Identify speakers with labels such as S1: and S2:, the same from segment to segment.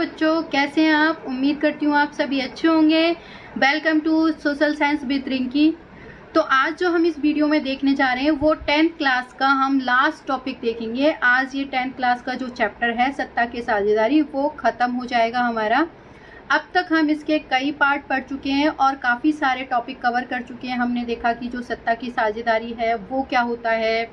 S1: बच्चों, कैसे हैं आप? उम्मीद करती हूँ आप सभी अच्छे होंगे। Welcome to social science with Rinki. तो आज जो हम इस वीडियो में देखने जा रहे हैं वो 10th क्लास का हम लास्ट टॉपिक देखेंगे। आज ये 10th क्लास का जो चैप्टर है सत्ता की साझेदारी वो ख़त्म हो जाएगा हमारा। अब तक हम इसके कई पार्ट पढ़ चुके हैं और काफ़ी सारे टॉपिक कवर कर चुके हैं। हमने देखा कि जो सत्ता की साझेदारी है वो क्या होता है।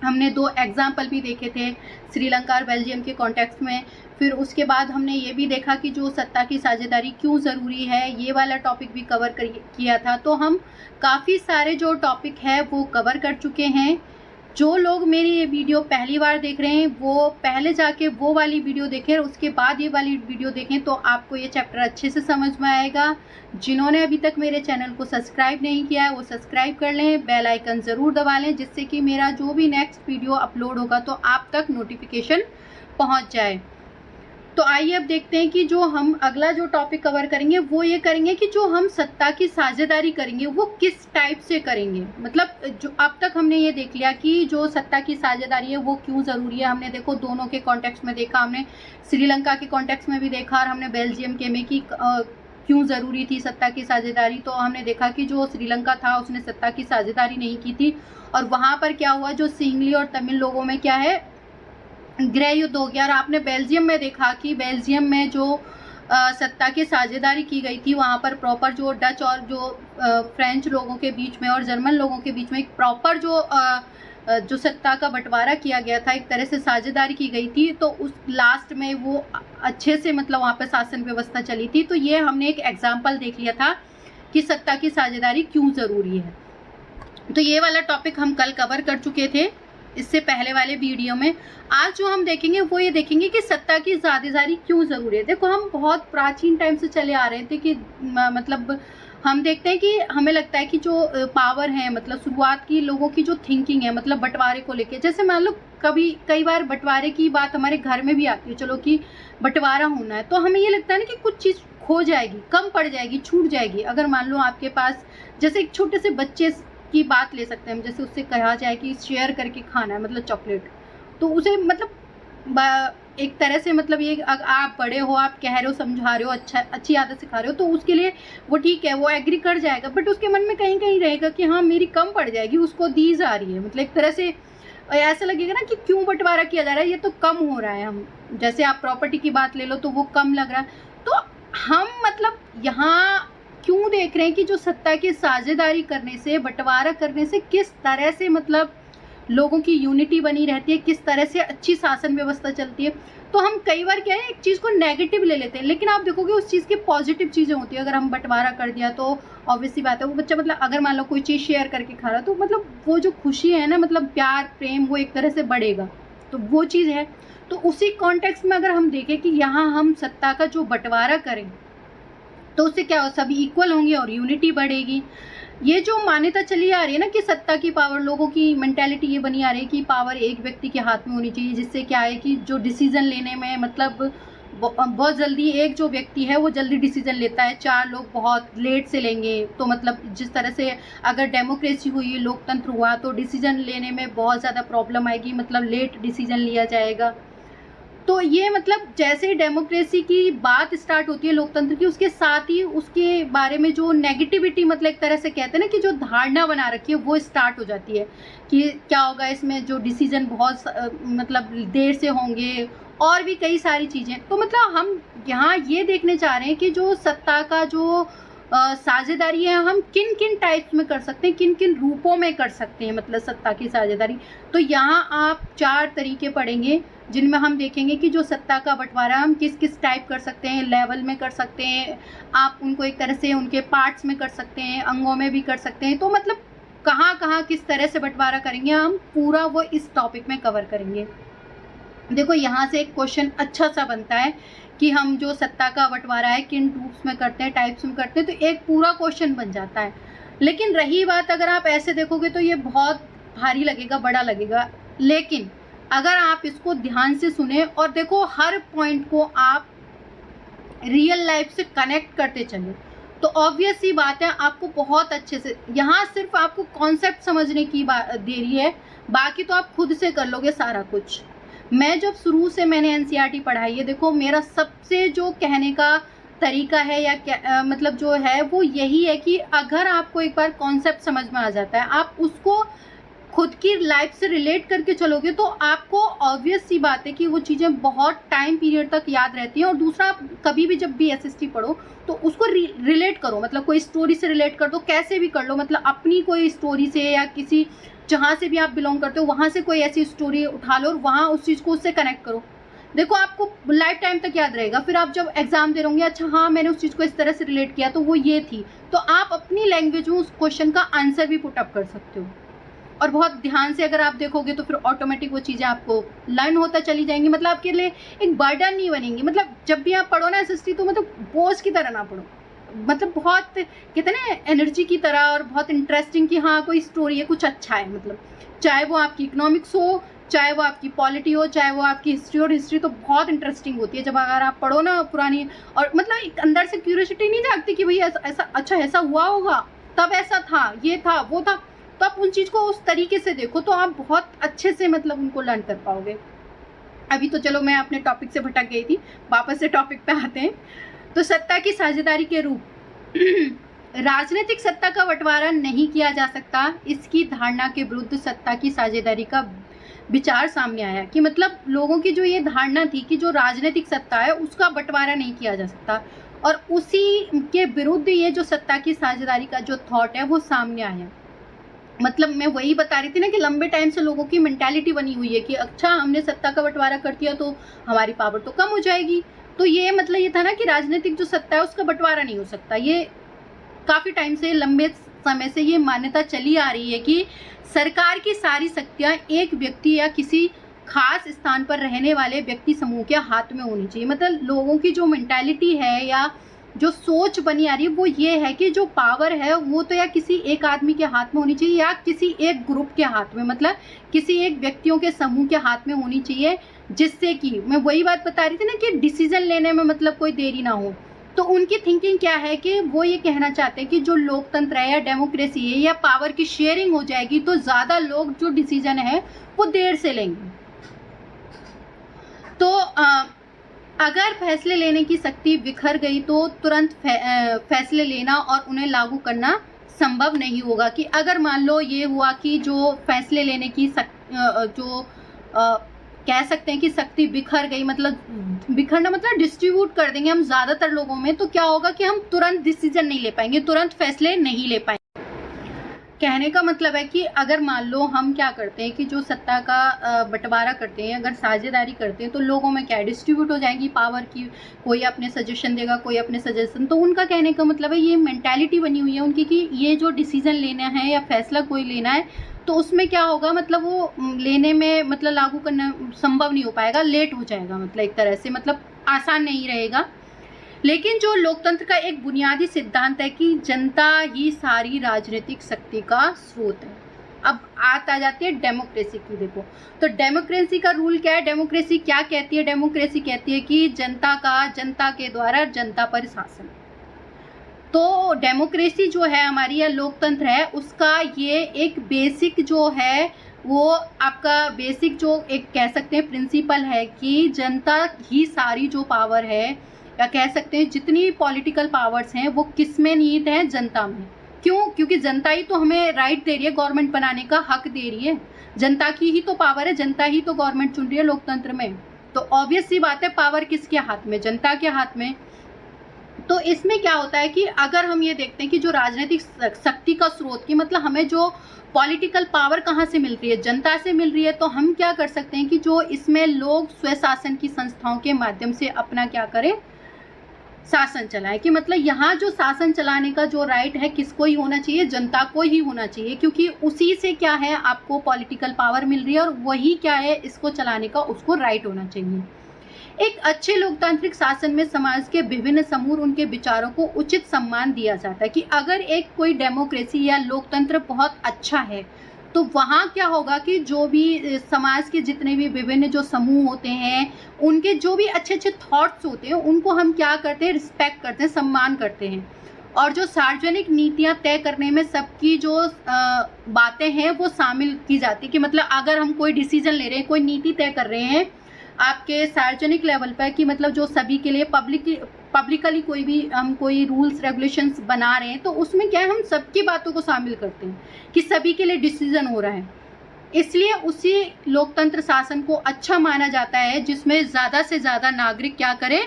S1: हमने 2 एग्जाम्पल भी देखे थे श्रीलंका और बेल्जियम के कॉन्टेक्स्ट में। फिर उसके बाद हमने ये भी देखा कि जो सत्ता की साझेदारी क्यों ज़रूरी है, ये वाला टॉपिक भी कवर किया था। तो हम काफ़ी सारे जो टॉपिक है वो कवर कर चुके हैं। जो लोग मेरी ये वीडियो पहली बार देख रहे हैं वो पहले जाके वो वाली वीडियो देखें, उसके बाद ये वाली वीडियो देखें तो आपको ये चैप्टर अच्छे से समझ में आएगा। जिन्होंने अभी तक मेरे चैनल को सब्सक्राइब नहीं किया है वो सब्सक्राइब कर लें, बेल आइकन ज़रूर दबा लें जिससे कि मेरा जो भी नेक्स्ट वीडियो अपलोड होगा तो आप तक नोटिफिकेशन पहुंच जाए। तो आइए अब देखते हैं कि जो हम अगला जो टॉपिक कवर करेंगे वो ये करेंगे कि जो हम सत्ता की साझेदारी करेंगे वो किस टाइप से करेंगे। मतलब जो अब तक हमने ये देख लिया कि जो सत्ता की साझेदारी है वो क्यों ज़रूरी है। हमने देखो दोनों के कॉन्टेक्स्ट में देखा, हमने श्रीलंका के कॉन्टेक्स्ट में भी देखा और हमने बेल्जियम के में कि क्यों ज़रूरी थी सत्ता की साझेदारी। तो हमने देखा कि जो श्रीलंका था उसने सत्ता की साझेदारी नहीं की थी और वहाँ पर क्या हुआ, जो सिंगली और तमिल लोगों में क्या है, गृह युद्ध हो गया। और आपने बेल्जियम में देखा कि बेल्जियम में जो सत्ता की साझेदारी की गई थी वहाँ पर प्रॉपर जो डच और जो फ्रेंच लोगों के बीच में और जर्मन लोगों के बीच में एक प्रॉपर जो सत्ता का बंटवारा किया गया था, एक तरह से साझेदारी की गई थी। तो उस लास्ट में वो अच्छे से मतलब वहाँ पर शासन व्यवस्था चली थी। तो ये हमने एक एग्जाम्पल देख लिया था कि सत्ता की साझेदारी क्यों ज़रूरी है। तो ये वाला टॉपिक हम कल कवर कर चुके थे इससे पहले वाले वीडियो में। आज जो हम देखेंगे वो ये देखेंगे कि सत्ता की साझेदारी क्यों ज़रूरी है। देखो हम बहुत प्राचीन टाइम से चले आ रहे थे कि मतलब हम देखते हैं कि हमें लगता है कि जो पावर है, मतलब शुरुआत की लोगों की जो थिंकिंग है मतलब बंटवारे को लेके, जैसे मान लो कई बार बंटवारे की बात हमारे घर में भी आती है, चलो कि बंटवारा होना है तो हमें ये लगता है ना कि कुछ चीज़ खो जाएगी, कम पड़ जाएगी, छूट जाएगी। अगर मान लो आपके पास जैसे एक छोटे से बच्चे की बात ले सकते हैं हम, जैसे उससे कहा जाए कि शेयर करके खाना है मतलब चॉकलेट, तो उसे मतलब एक तरह से मतलब ये आप बड़े हो, आप कह रहे हो, समझा रहे हो, अच्छी आदत सिखा रहे हो तो उसके लिए वो ठीक है, वो एग्री कर जाएगा। बट उसके मन में कहीं कहीं रहेगा कि हाँ मेरी कम पड़ जाएगी, उसको दी जा रही है, मतलब एक तरह से ऐसा लगेगा ना कि क्यों बंटवारा किया जा रहा है, ये तो कम हो रहा है। हम जैसे आप प्रॉपर्टी की बात ले लो तो वो कम लग रहा है। तो हम मतलब यहाँ क्यों देख रहे हैं कि जो सत्ता की साझेदारी करने से, बंटवारा करने से किस तरह से मतलब लोगों की यूनिटी बनी रहती है, किस तरह से अच्छी शासन व्यवस्था चलती है। तो हम कई बार क्या है एक चीज़ को नेगेटिव ले लेते हैं, लेकिन आप देखोगे उस चीज़ की पॉजिटिव चीज़ें होती है। अगर हम बंटवारा कर दिया तो ऑब्वियसली बात है वो बच्चा मतलब अगर मान लो कोई चीज़ शेयर करके खा रहा तो मतलब वो जो खुशी है ना, मतलब प्यार प्रेम वो एक तरह से बढ़ेगा, तो वो चीज़ है। तो उसी कॉन्टेक्स्ट में अगर हम देखें कि यहाँ हम सत्ता का जो बंटवारा करें तो उससे क्या हो, सभी इक्वल होंगे और यूनिटी बढ़ेगी। ये जो मान्यता चली आ रही है ना कि सत्ता की पावर, लोगों की मेंटेलिटी ये बनी आ रही है कि पावर एक व्यक्ति के हाथ में होनी चाहिए, जिससे क्या है कि जो डिसीजन लेने में मतलब बहुत जल्दी एक जो व्यक्ति है वो जल्दी डिसीजन लेता है, 4 लोग बहुत लेट से लेंगे। तो मतलब जिस तरह से अगर डेमोक्रेसी हुई, लोकतंत्र हुआ तो डिसीजन लेने में बहुत ज़्यादा प्रॉब्लम आएगी, मतलब लेट डिसीजन लिया जाएगा। तो ये मतलब जैसे ही डेमोक्रेसी की बात स्टार्ट होती है लोकतंत्र की, उसके साथ ही उसके बारे में जो नेगेटिविटी मतलब एक तरह से कहते हैं ना कि जो धारणा बना रखी है वो स्टार्ट हो जाती है कि क्या होगा इसमें, जो डिसीजन बहुत मतलब देर से होंगे और भी कई सारी चीज़ें। तो मतलब हम यहाँ ये देखने चाह रहे हैं कि जो सत्ता का जो साझेदारी है हम किन किन टाइप्स में कर सकते हैं, किन किन रूपों में कर सकते हैं मतलब सत्ता की साझेदारी। तो यहाँ आप 4 तरीके पढ़ेंगे जिनमें हम देखेंगे कि जो सत्ता का बंटवारा हम किस किस टाइप कर सकते हैं, लेवल में कर सकते हैं, आप उनको एक तरह से उनके पार्ट्स में कर सकते हैं, अंगों में भी कर सकते हैं। तो मतलब कहाँ कहाँ किस तरह से बंटवारा करेंगे हम पूरा वो इस टॉपिक में कवर करेंगे। देखो यहाँ से एक क्वेश्चन अच्छा सा बनता है कि हम जो सत्ता का बंटवारा है किन रूप्स में करते हैं, टाइप्स में करते हैं, तो एक पूरा क्वेश्चन बन जाता है। लेकिन रही बात अगर आप ऐसे देखोगे तो ये बहुत भारी लगेगा, बड़ा लगेगा, लेकिन अगर आप इसको ध्यान से सुने और देखो हर पॉइंट को आप रियल लाइफ से कनेक्ट करते चले तो ऑब्वियस ही बात है आपको बहुत अच्छे से, यहाँ सिर्फ आपको कॉन्सेप्ट समझने की देरी है, बाकी तो आप खुद से कर लोगे सारा कुछ। मैं जब शुरू से मैंने एनसीईआरटी पढ़ाई है, देखो मेरा सबसे जो कहने का तरीका है या मतलब जो है वो यही है कि अगर आपको एक बार कॉन्सेप्ट समझ में आ जाता है, आप उसको खुद की लाइफ से रिलेट करके चलोगे तो आपको ऑब्वियस सी बात है कि वो चीज़ें बहुत टाइम पीरियड तक याद रहती हैं। और दूसरा, आप कभी भी जब भी एसएसटी पढ़ो तो उसको रिलेट करो, मतलब कोई स्टोरी से रिलेट कर दो, कैसे भी कर लो, मतलब अपनी कोई स्टोरी से या किसी जहाँ से भी आप बिलोंग करते हो वहाँ से कोई ऐसी स्टोरी उठा लो और वहाँ उस चीज़ को उससे कनेक्ट करो। देखो आपको लाइफ टाइम तक याद रहेगा। फिर आप जब एग्जाम दे रहोगे, अच्छा हाँ मैंने उस चीज़ को इस तरह से रिलेट किया तो वो ये थी, तो आप अपनी लैंग्वेज में उस क्वेश्चन का आंसर भी पुट अप कर सकते हो। और बहुत ध्यान से अगर आप देखोगे तो फिर ऑटोमेटिक वो चीज़ें आपको लर्न होता चली जाएंगी, मतलब आपके लिए एक बर्डन नहीं बनेंगी। मतलब जब भी आप पढ़ो ना एसएसटी तो मतलब बोझ की तरह ना पढ़ो, मतलब बहुत कहते हैं ना एनर्जी की तरह, और बहुत इंटरेस्टिंग कि हाँ कोई स्टोरी है, कुछ अच्छा है। मतलब चाहे वो आपकी इकोनॉमिक्स हो, चाहे वो आपकी पॉलिटी हो, चाहे वो आपकी हिस्ट्री, और हिस्ट्री तो बहुत इंटरेस्टिंग होती है जब अगर आप पढ़ो ना पुरानी, और मतलब एक अंदर से क्यूरियोसिटी नहीं जागती कि भाई ऐसा अच्छा ऐसा हुआ होगा, तब ऐसा था, ये था, वो था। तो आप उन चीज़ को उस तरीके से देखो तो आप बहुत अच्छे से मतलब उनको लर्न कर पाओगे। अभी तो चलो मैं अपने टॉपिक से भटक गई थी, वापस से टॉपिक पे आते हैं। तो सत्ता की साझेदारी के रूप राजनीतिक सत्ता का बंटवारा नहीं किया जा सकता, इसकी धारणा के विरुद्ध सत्ता की साझेदारी का विचार सामने आया। कि मतलब लोगों की जो ये धारणा थी कि जो राजनीतिक सत्ता है उसका बंटवारा नहीं किया जा सकता, और उसी के विरुद्ध ये जो सत्ता की साझेदारी का जो थॉट है वो सामने आया। मतलब मैं वही बता रही थी ना कि लंबे टाइम से लोगों की मेंटालिटी बनी हुई है कि अच्छा हमने सत्ता का बंटवारा कर दिया तो हमारी पावर तो कम हो जाएगी। तो ये मतलब ये था ना कि राजनीतिक जो सत्ता है उसका बंटवारा नहीं हो सकता। ये काफ़ी टाइम से, लंबे समय से ये मान्यता चली आ रही है कि सरकार की सारी शक्तियाँ एक व्यक्ति या किसी खास स्थान पर रहने वाले व्यक्ति समूह के हाथ में होनी चाहिए। मतलब लोगों की जो मेंटालिटी है या जो सोच बनी आ रही है वो ये है कि जो पावर है वो तो या किसी एक आदमी के हाथ में होनी चाहिए या किसी एक ग्रुप के हाथ में, मतलब किसी एक व्यक्तियों के समूह के हाथ में होनी चाहिए, जिससे कि मैं वही बात बता रही थी ना कि डिसीजन लेने में मतलब कोई देरी ना हो। तो उनकी थिंकिंग क्या है कि वो ये कहना चाहते हैं कि जो लोकतंत्र है या डेमोक्रेसी है या पावर की शेयरिंग हो जाएगी तो ज़्यादा लोग जो डिसीजन है वो देर से लेंगे। तो अगर फैसले लेने की शक्ति बिखर गई तो तुरंत फैसले लेना और उन्हें लागू करना संभव नहीं होगा। कि अगर मान लो ये हुआ कि जो फैसले लेने की कह सकते हैं कि शक्ति बिखर गई, मतलब बिखरना मतलब डिस्ट्रीब्यूट कर देंगे हम ज़्यादातर लोगों में, तो क्या होगा कि हम तुरंत डिसीजन नहीं ले पाएंगे, तुरंत फैसले नहीं ले पाएंगे। कहने का मतलब है कि अगर मान लो हम क्या करते हैं कि जो सत्ता का बंटवारा करते हैं, अगर साझेदारी करते हैं तो लोगों में क्या डिस्ट्रीब्यूट हो जाएगी पावर की, कोई अपने सजेशन देगा, कोई अपने सजेशन। तो उनका कहने का मतलब है ये मेंटालिटी बनी हुई है उनकी कि ये जो डिसीजन लेना है या फैसला कोई लेना है तो उसमें क्या होगा, मतलब वो लेने में मतलब लागू करना संभव नहीं हो पाएगा, लेट हो जाएगा, मतलब एक तरह से मतलब आसान नहीं रहेगा। लेकिन जो लोकतंत्र का एक बुनियादी सिद्धांत है कि जनता ही सारी राजनीतिक शक्ति का स्रोत है। अब आ जाती है डेमोक्रेसी की। देखो तो डेमोक्रेसी का रूल क्या है, डेमोक्रेसी क्या कहती है, डेमोक्रेसी कहती है कि जनता के द्वारा जनता पर शासन। तो डेमोक्रेसी जो है हमारी या लोकतंत्र है उसका ये एक बेसिक जो है वो आपका बेसिक जो एक कह सकते हैं प्रिंसिपल है कि जनता ही सारी जो पावर है या कह सकते हैं जितनी पॉलिटिकल पावर्स हैं वो किस में निहित हैं, जनता में। क्यों? क्योंकि जनता ही तो हमें राइट दे रही है, गवर्नमेंट बनाने का हक दे रही है, जनता की ही तो पावर है, जनता ही तो गवर्नमेंट चुन रही है लोकतंत्र में। तो ऑब्वियस सी बात है पावर किसके हाथ में, जनता के हाथ में। तो इसमें क्या होता है कि अगर हम ये देखते हैं कि जो राजनीतिक शक्ति का स्रोत की मतलब हमें जो पॉलिटिकल पावर कहाँ से मिल रही है, जनता से मिल रही है, तो हम क्या कर सकते हैं कि जो इसमें लोग स्वशासन की संस्थाओं के माध्यम से अपना क्या करें, शासन चलाएं। कि मतलब यहाँ जो शासन चलाने का जो राइट है किसको ही होना चाहिए, जनता को ही होना चाहिए, क्योंकि उसी से क्या है आपको पॉलिटिकल पावर मिल रही है और वही क्या है इसको चलाने का उसको राइट होना चाहिए। एक अच्छे लोकतांत्रिक शासन में समाज के विभिन्न समूह उनके विचारों को उचित सम्मान दिया जाता है। कि अगर एक कोई डेमोक्रेसी या लोकतंत्र बहुत अच्छा है तो वहाँ क्या होगा कि जो भी समाज के जितने भी विभिन्न जो समूह होते हैं उनके जो भी अच्छे अच्छे थॉट्स होते हैं उनको हम क्या करते हैं, रिस्पेक्ट करते हैं, सम्मान करते हैं। और जो सार्वजनिक नीतियाँ तय करने में सबकी जो बातें हैं वो शामिल की जाती है। कि मतलब अगर हम कोई डिसीजन ले रहे हैं, कोई नीति तय कर रहे हैं आपके सार्वजनिक लेवल पर कि मतलब जो सभी के लिए पब्लिकली कोई भी हम कोई रूल्स रेगुलेशंस बना रहे हैं तो उसमें क्या है, हम सबकी बातों को शामिल करते हैं कि सभी के लिए डिसीजन हो रहा है। इसलिए उसी लोकतंत्र शासन को अच्छा माना जाता है जिसमें ज़्यादा से ज़्यादा नागरिक क्या करें,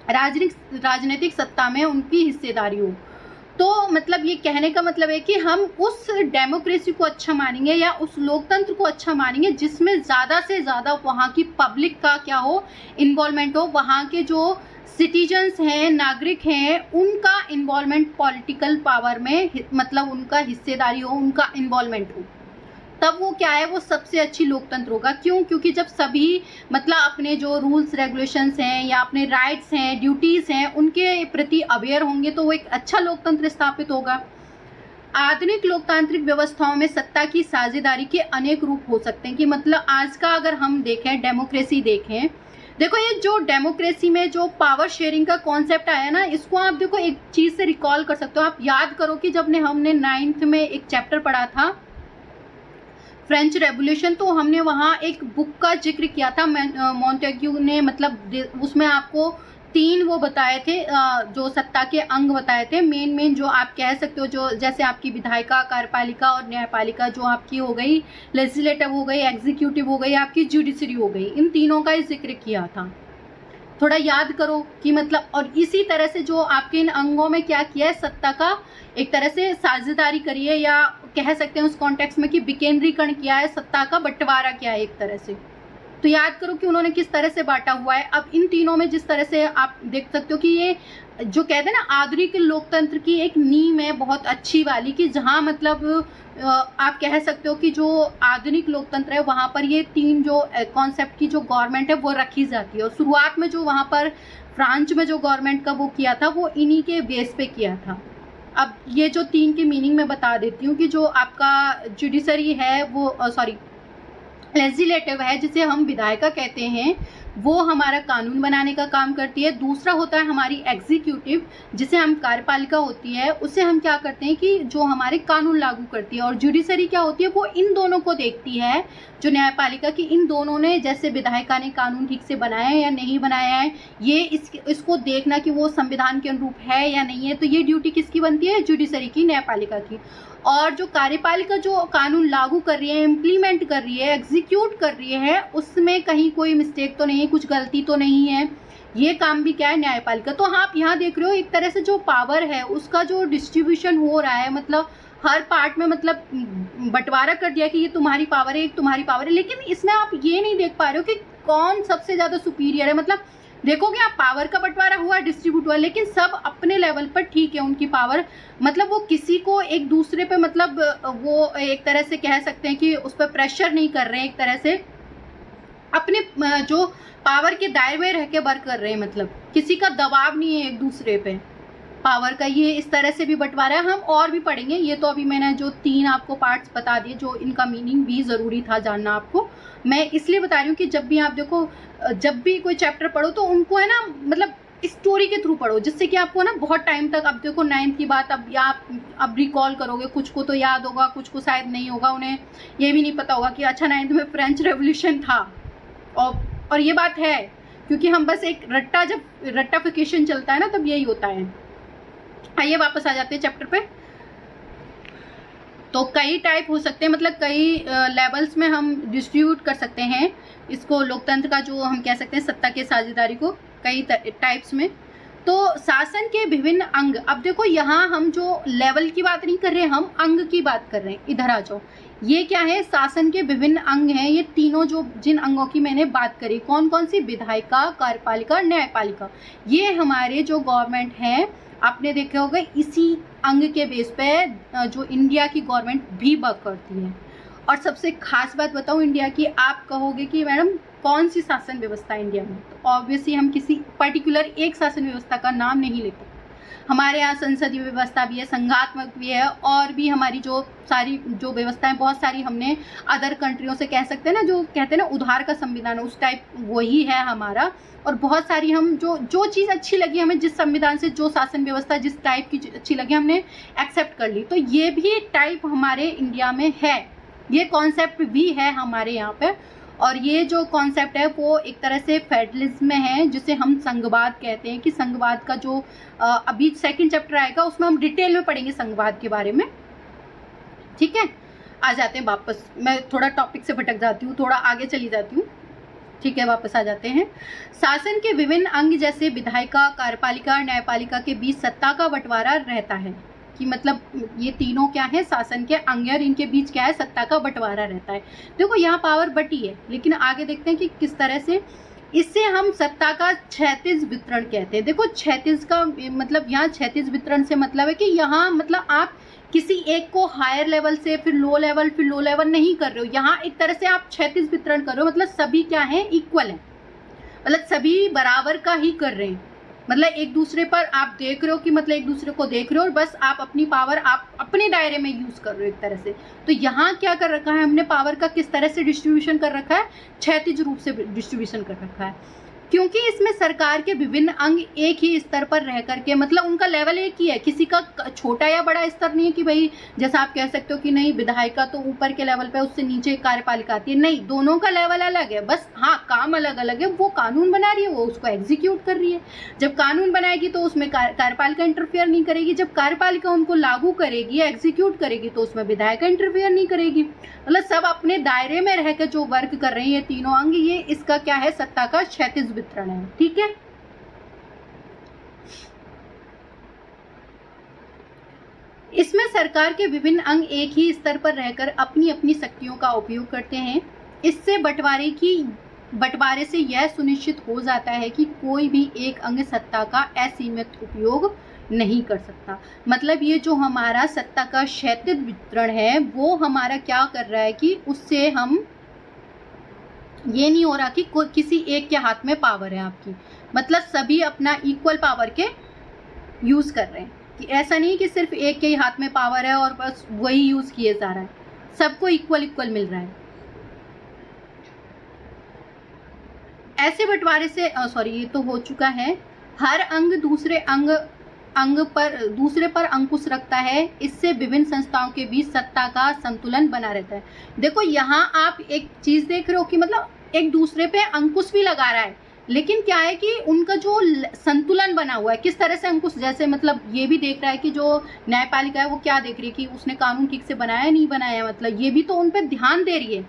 S1: राजनीतिक सत्ता में उनकी हिस्सेदारी हो। तो मतलब ये कहने का मतलब है कि हम उस डेमोक्रेसी को अच्छा मानेंगे या उस लोकतंत्र को अच्छा मानेंगे जिसमें ज़्यादा से ज़्यादा वहाँ की पब्लिक का क्या हो, इन्वॉल्वमेंट हो, वहाँ के जो सिटीजन्स हैं, नागरिक हैं, उनका इन्वॉल्वमेंट पॉलिटिकल पावर में मतलब उनका हिस्सेदारी हो, उनका इन्वॉल्वमेंट हो। तब वो क्या है, वो सबसे अच्छी लोकतंत्र होगा। क्यों? क्योंकि जब सभी मतलब अपने जो रूल्स रेगुलेशंस हैं या अपने राइट्स हैं, ड्यूटीज़ हैं, उनके प्रति अवेयर होंगे तो वो एक अच्छा लोकतंत्र स्थापित होगा। आधुनिक लोकतांत्रिक व्यवस्थाओं में सत्ता की साझेदारी के अनेक रूप हो सकते हैं कि मतलब आज का अगर हम देखें, डेमोक्रेसी देखें, देखो ये जो डेमोक्रेसी में जो पावर शेयरिंग का कॉन्सेप्ट आया ना, इसको आप देखो एक चीज़ से रिकॉल कर सकते हो। आप याद करो कि जब हमने 9th में एक चैप्टर पढ़ा था फ्रेंच रेवोल्यूशन, तो हमने वहाँ एक बुक का जिक्र किया था, मॉन्टेग्यू ने, मतलब उसमें आपको 3 वो बताए थे जो सत्ता के अंग बताए थे, मेन जो आप कह सकते हो, जो जैसे आपकी विधायिका, कार्यपालिका और न्यायपालिका, जो आपकी हो गई लेजिस्लेटिव हो गई, एग्जीक्यूटिव हो गई, आपकी जुडिशरी हो गई, इन तीनों का ही जिक्र किया था। थोड़ा याद करो कि मतलब, और इसी तरह से जो आपके इन अंगों में क्या किया है, सत्ता का एक तरह से साझेदारी करिए या कह सकते हैं उस कॉन्टेक्स्ट में कि विकेंद्रीकरण किया है, सत्ता का बंटवारा किया है एक तरह से। तो याद करो कि उन्होंने किस तरह से बांटा हुआ है। अब इन तीनों में जिस तरह से आप देख सकते हो कि ये जो कहते हैं ना आधुनिक लोकतंत्र की एक नींव है बहुत अच्छी वाली, कि जहाँ मतलब आप कह सकते हो कि जो आधुनिक लोकतंत्र है वहाँ पर ये 3 जो कॉन्सेप्ट की जो गवर्नमेंट है वो रखी जाती है। और शुरुआत में जो वहाँ पर फ्रांस में जो गवर्नमेंट का वो किया था वो इन्हीं के बेस पे किया था। अब ये जो 3 की मीनिंग मैं बता देती हूँ कि जो आपका जुडिशरी है वो लेजिस्लेटिव है, जिसे हम विधायिका कहते हैं, वो हमारा कानून बनाने का काम करती है। दूसरा होता है हमारी एग्जीक्यूटिव, जिसे हम कार्यपालिका होती है, उसे हम क्या करते हैं कि जो हमारे कानून लागू करती है। और जुडिशरी क्या होती है, वो इन दोनों को देखती है, जो न्यायपालिका की, इन दोनों ने जैसे विधायिका ने कानून ठीक से बनाया है या नहीं बनाया है, ये इसको देखना कि वो संविधान के अनुरूप है या नहीं है। तो ये ड्यूटी किसकी बनती है, जुडिशरी की, न्यायपालिका की। और जो कार्यपालिका जो कानून लागू कर रही है, इम्प्लीमेंट कर रही है, एग्जीक्यूट कर रही है, उसमें कहीं कोई मिस्टेक तो नहीं है, कुछ गलती तो नहीं है, ये काम भी क्या है, न्यायपालिका। तो आप यहाँ देख रहे हो एक तरह से जो पावर है उसका जो डिस्ट्रीब्यूशन हो रहा है, मतलब हर पार्ट में मतलब बंटवारा कर दिया कि ये तुम्हारी पावर है, एक तुम्हारी पावर है। लेकिन इसमें आप ये नहीं देख पा रहे हो कि कौन सबसे ज़्यादा सुपीरियर है। मतलब देखोगे आप, पावर का बंटवारा हुआ, डिस्ट्रीब्यूट हुआ, लेकिन सब अपने लेवल पर ठीक है उनकी पावर। मतलब वो किसी को एक दूसरे पे मतलब वो एक तरह से कह सकते हैं कि उस पर प्रेशर नहीं कर रहे हैं, एक तरह से अपने जो पावर के दायरे में रह के वर्क कर रहे हैं। मतलब किसी का दबाव नहीं है एक दूसरे पे पावर का। ये इस तरह से भी बंटवारा है। हम और भी पढ़ेंगे, ये तो अभी मैंने जो 3 आपको पार्ट्स बता दिए, जो इनका मीनिंग भी ज़रूरी था जानना आपको। मैं इसलिए बता रही हूँ कि जब भी आप देखो, जब भी कोई चैप्टर पढ़ो तो उनको है ना, मतलब स्टोरी के थ्रू पढ़ो, जिससे कि आपको ना बहुत टाइम तक, अब देखो 9th की बात अब रिकॉल करोगे, कुछ को तो याद होगा, कुछ को शायद नहीं होगा, उन्हें ये भी नहीं पता होगा कि अच्छा 9th में फ्रेंच रेवोल्यूशन था। और ये बात है क्योंकि हम बस एक जब रट्टाफिकेशन चलता है ना, तब यही होता है। आइए वापस आ जाते हैं चैप्टर पे। तो कई टाइप हो सकते हैं, मतलब कई लेवल्स में हम डिस्ट्रीब्यूट कर सकते हैं इसको, लोकतंत्र का जो हम कह सकते हैं सत्ता के साझेदारी को कई टाइप्स में। तो शासन के विभिन्न अंग, अब देखो यहाँ हम जो लेवल की बात नहीं कर रहे हैं, हम अंग की बात कर रहे हैं। इधर आ जाओ, ये क्या है, शासन के विभिन्न अंग हैं। ये तीनों जो जिन अंगों की मैंने बात करी, कौन कौन सी, विधायिका, कार्यपालिका, न्यायपालिका, ये हमारे जो गवर्नमेंट है, आपने देखे होगा इसी अंग के बेस पे जो इंडिया की गवर्नमेंट भी वर्क करती है। और सबसे खास बात बताऊं इंडिया की, आप कहोगे कि मैडम कौन सी शासन व्यवस्था है इंडिया में, तो ऑब्वियसली हम किसी पर्टिकुलर एक शासन व्यवस्था का नाम नहीं लेते। हमारे यहाँ संसदीय व्यवस्था भी है, संघात्मक भी है, और भी हमारी जो सारी जो व्यवस्थाएं बहुत सारी हमने अदर कंट्रियों से कह सकते हैं ना, जो कहते हैं ना उधार का संविधान, उस टाइप वही है हमारा। और बहुत सारी हम जो चीज़ अच्छी लगी हमें, जिस संविधान से जो शासन व्यवस्था जिस टाइप की अच्छी लगी, हमने एक्सेप्ट कर ली। तो ये भी टाइप हमारे इंडिया में है, ये कॉन्सेप्ट भी है हमारे यहाँ पे। और ये जो कॉन्सेप्ट है वो एक तरह से फेडरलिज्म में है, जिसे हम संघवाद कहते हैं। कि संघवाद का जो अभी सेकंड चैप्टर आएगा उसमें हम डिटेल में पढ़ेंगे संघवाद के बारे में। ठीक है, आ जाते हैं वापस। मैं थोड़ा टॉपिक से भटक जाती हूँ, थोड़ा आगे चली जाती हूँ। ठीक है, वापस आ जाते हैं। शासन के विभिन्न अंग जैसे विधायिका, कार्यपालिका, न्यायपालिका के बीच सत्ता का बंटवारा रहता है। कि मतलब ये तीनों क्या है, शासन के अंग, और इनके बीच क्या है, सत्ता का बंटवारा रहता है। देखो यहाँ पावर बटी है, लेकिन आगे देखते हैं कि किस तरह से। इससे हम सत्ता का क्षैतिज वितरण कहते हैं। देखो क्षैतिज का मतलब, यहाँ क्षैतिज वितरण से मतलब है कि यहाँ मतलब आप किसी एक को हायर लेवल से फिर लो लेवल नहीं कर रहे हो। यहाँ एक तरह से आप क्षैतिज वितरण कर रहे हो, मतलब सभी क्या है, इक्वल है, मतलब सभी बराबर का ही कर रहे हैं। मतलब एक दूसरे पर आप देख रहे हो कि मतलब एक दूसरे को देख रहे हो, और बस आप अपनी पावर आप अपने दायरे में यूज कर रहे हो एक तरह से। तो यहाँ क्या कर रखा है हमने, पावर का किस तरह से डिस्ट्रीब्यूशन कर रखा है, क्षैतिज रूप से डिस्ट्रीब्यूशन कर रखा है। क्योंकि इसमें सरकार के विभिन्न अंग एक ही स्तर पर रह करके, मतलब उनका लेवल एक ही है, किसी का छोटा या बड़ा स्तर नहीं है कि भाई जैसा आप कह सकते हो कि नहीं विधायिका तो ऊपर के लेवल पे, उससे नीचे कार्यपालिका आती है। नहीं, दोनों का लेवल अलग है, बस हाँ काम अलग अलग है। वो कानून बना रही है, वो उसको एग्जीक्यूट कर रही है। जब कानून बनाएगी तो उसमें कार्यपालिका इंटरफेयर नहीं करेगी, जब कार्यपालिका उनको लागू करेगी, एग्जीक्यूट करेगी, तो उसमें विधायिका इंटरफेयर नहीं करेगी। मतलब सब अपने दायरे में रह के जो वर्क कर रहे हैं ये तीनों अंग, ये इसका क्या है, सत्ता का क्षैतिज वितरण है। ठीक है, इसमें सरकार के विभिन्न अंग एक ही स्तर पर रहकर अपनी अपनी शक्तियों का उपयोग करते हैं। इससे बंटवारे से यह सुनिश्चित हो जाता है कि कोई भी एक अंग सत्ता का असीमित उपयोग नहीं कर सकता। मतलब ये जो हमारा सत्ता का क्षैतिज वितरण है वो हमारा क्या कर रहा है कि उससे हम ये नहीं हो रहा कि किसी एक के हाथ में पावर है आपकी, मतलब सभी अपना इक्वल पावर के यूज कर रहे हैं। कि ऐसा नहीं कि सिर्फ एक के ही हाथ में पावर है और बस वही यूज किए जा रहा है, सबको इक्वल मिल रहा है। ऐसे बंटवारे से ये तो हो चुका है। हर अंग दूसरे पर अंकुश रखता है। इससे विभिन्न संस्थाओं के बीच सत्ता का संतुलन बना रहता है। देखो यहाँ आप एक चीज देख रहे हो कि मतलब एक दूसरे पे अंकुश भी लगा रहा है, लेकिन क्या है कि उनका जो संतुलन बना हुआ है, किस तरह से अंकुश, जैसे मतलब ये भी देख रहा है कि जो न्यायपालिका है वो क्या देख रही है कि उसने कानून ठीक से बनाया नहीं बनाया, मतलब ये भी तो उन पर ध्यान दे रही है।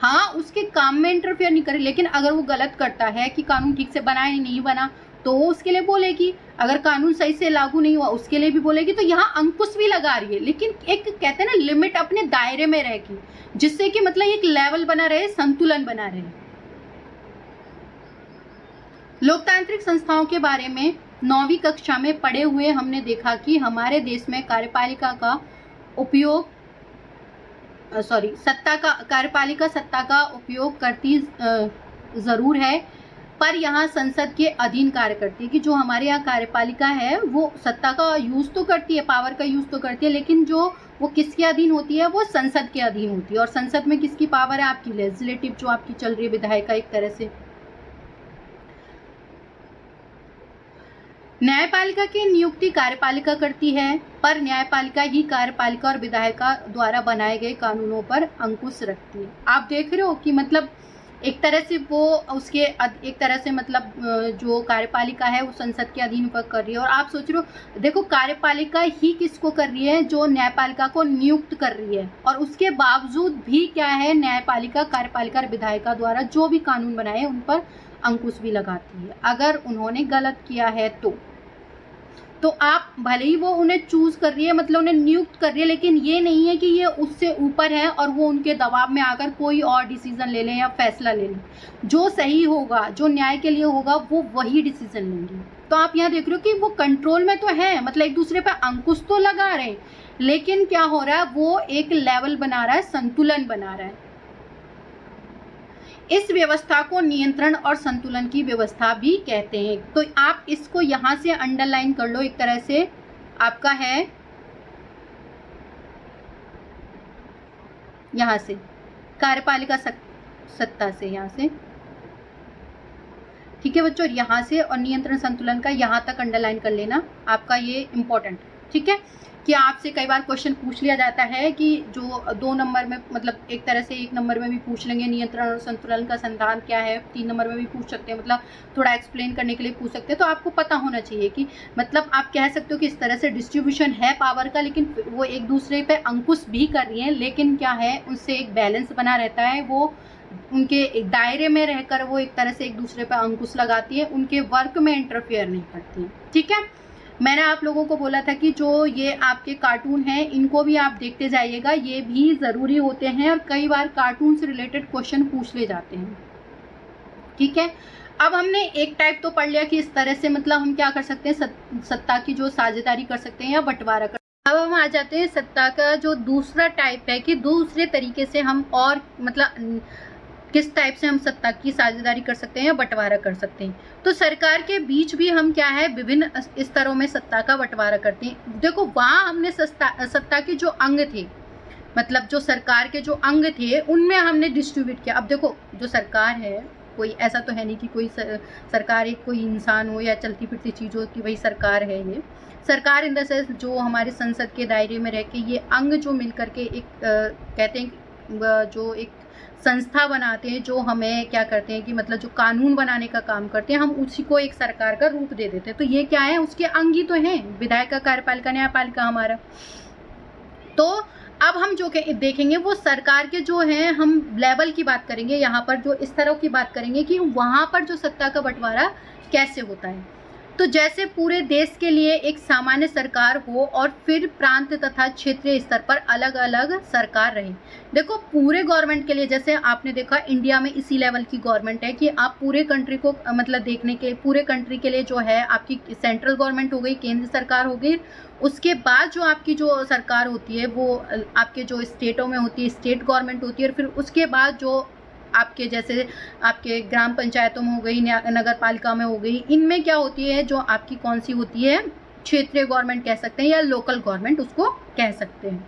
S1: हाँ, उसके काम में इंटरफेयर नहीं करे, लेकिन अगर वो गलत करता है कि कानून ठीक से बनाया नहीं बना तो वो उसके लिए बोलेगी, अगर कानून सही से लागू नहीं हुआ उसके लिए भी बोलेगी। तो यहाँ अंकुश भी लगा रही है, लेकिन एक कहते हैं ना लिमिट, अपने दायरे में रहेगी, जिससे कि मतलब एक लेवल बना रहे, संतुलन बना रहे। लोकतांत्रिक संस्थाओं के बारे में 9वीं कक्षा में पढ़े हुए हमने देखा कि हमारे देश में कार्यपालिका सत्ता का उपयोग करती जरूर है, पर यहाँ संसद के अधीन कार्य करती है। कि जो हमारे यहाँ कार्यपालिका है वो सत्ता का यूज तो करती है, पावर का यूज तो करती है, लेकिन जो वो किसके अधीन होती है, वो संसद के अधीन होती है। और संसद में किसकी पावर है, आपकी लेजिस्लेटिव जो आपकी चल रही है, विधायिका एक तरह से। न्यायपालिका की नियुक्ति कार्यपालिका करती है, पर न्यायपालिका ही कार्यपालिका और विधायिका द्वारा बनाए गए कानूनों पर अंकुश रखती है। आप देख रहे हो कि मतलब एक तरह से वो उसके एक तरह से मतलब जो कार्यपालिका है वो संसद के अधीन पर कर रही है। और आप सोच रहे हो, देखो कार्यपालिका ही किसको कर रही है, जो न्यायपालिका को नियुक्त कर रही है, और उसके बावजूद भी क्या है, न्यायपालिका कार्यपालिका और विधायिका द्वारा जो भी कानून बनाए उन पर अंकुश भी लगाती है। अगर उन्होंने गलत किया है तो आप भले ही वो उन्हें चूज कर रही है, मतलब उन्हें नियुक्त कर रही है, लेकिन ये नहीं है कि ये उससे ऊपर है और वो उनके दबाव में आकर कोई और डिसीजन ले लें या फैसला ले लें। जो सही होगा, जो न्याय के लिए होगा, वो वही डिसीजन लेंगे। तो आप यहाँ देख रहे हो कि वो कंट्रोल में तो है, मतलब एक दूसरे पर अंकुश तो लगा रहे हैं, लेकिन क्या हो रहा है, वो एक लेवल बना रहा है, संतुलन बना रहा है। इस व्यवस्था को नियंत्रण और संतुलन की व्यवस्था भी कहते हैं। तो आप इसको यहाँ से अंडरलाइन कर लो, एक तरह से आपका है यहाँ से कार्यपालिका सत्ता से, यहाँ से, ठीक है बच्चों, यहाँ से, और नियंत्रण संतुलन का यहाँ तक अंडरलाइन कर लेना, आपका ये इम्पोर्टेंट, ठीक है। कि आपसे कई बार क्वेश्चन पूछ लिया जाता है कि जो 2 नंबर में, मतलब एक तरह से 1 नंबर में भी पूछ लेंगे नियंत्रण और संतुलन का सिद्धांत क्या है, 3 नंबर में भी पूछ सकते हैं, मतलब थोड़ा एक्सप्लेन करने के लिए पूछ सकते हैं। तो आपको पता होना चाहिए कि मतलब आप कह सकते हो कि इस तरह से डिस्ट्रीब्यूशन है पावर का, लेकिन वो एक दूसरे पे अंकुश भी कर रही हैं, लेकिन क्या है उनसे एक बैलेंस बना रहता है। वो उनके एक दायरे में रहकर वो एक तरह से एक दूसरे पे अंकुश लगाती है, उनके वर्क में इंटरफेयर नहीं करती है। ठीक है, मैंने आप लोगों को बोला था कि जो ये आपके कार्टून हैं इनको भी आप देखते जाइएगा, ये भी ज़रूरी होते हैं और कई बार कार्टून से रिलेटेड क्वेश्चन पूछ ले जाते हैं। ठीक है, अब हमने एक टाइप तो पढ़ लिया कि इस तरह से मतलब हम क्या कर सकते हैं, सत्ता की जो साझेदारी कर सकते हैं या बंटवारा कर। अब हम आ जाते हैं सत्ता का जो दूसरा टाइप है कि दूसरे तरीके से हम और मतलब किस टाइप से हम सत्ता की साझेदारी कर सकते हैं या बंटवारा कर सकते हैं। तो सरकार के बीच भी हम क्या है विभिन्न स्तरों में सत्ता का बंटवारा करते हैं। देखो वहाँ हमने सत्ता के जो अंग थे, मतलब जो सरकार के जो अंग थे उनमें हमने डिस्ट्रीब्यूट किया। अब देखो जो सरकार है, कोई ऐसा तो है नहीं कि कोई सरकार एक कोई इंसान हो या चलती फिरती चीज़ हो कि वही सरकार है। ये सरकार इन द सेंस जो हमारे संसद के दायरे में रह के ये अंग जो मिल करके एक कहते हैं जो एक संस्था बनाते हैं, जो हमें क्या करते हैं कि मतलब जो कानून बनाने का काम करते हैं, हम उसी को एक सरकार का रूप दे देते हैं। तो ये क्या है, उसके अंग ही तो हैं, विधायिका, कार्यपालिका, न्यायपालिका हमारा। तो अब हम जो देखेंगे वो सरकार के जो हैं, हम लेवल की बात करेंगे, यहाँ पर जो स्तरों की बात करेंगे कि वहाँ पर जो सत्ता का बंटवारा कैसे होता है। तो जैसे पूरे देश के लिए एक सामान्य सरकार हो और फिर प्रांत तथा क्षेत्रीय स्तर पर अलग अलग सरकार रहे। देखो पूरे गवर्नमेंट के लिए, जैसे आपने देखा इंडिया में इसी लेवल की गवर्नमेंट है कि आप पूरे कंट्री को मतलब देखने के पूरे कंट्री के लिए जो है आपकी सेंट्रल गवर्नमेंट हो गई, केंद्र सरकार हो गई, उसके बाद जो आपकी जो सरकार होती है वो आपके जो स्टेटों में होती है, स्टेट गवर्नमेंट होती है, और फिर उसके बाद जो आपके जैसे आपके ग्राम पंचायतों में हो गई, नगर पालिका में हो गई, इनमें क्या होती है जो आपकी कौन सी होती है, क्षेत्रीय गवर्नमेंट कह सकते हैं या लोकल गवर्नमेंट उसको कह सकते हैं।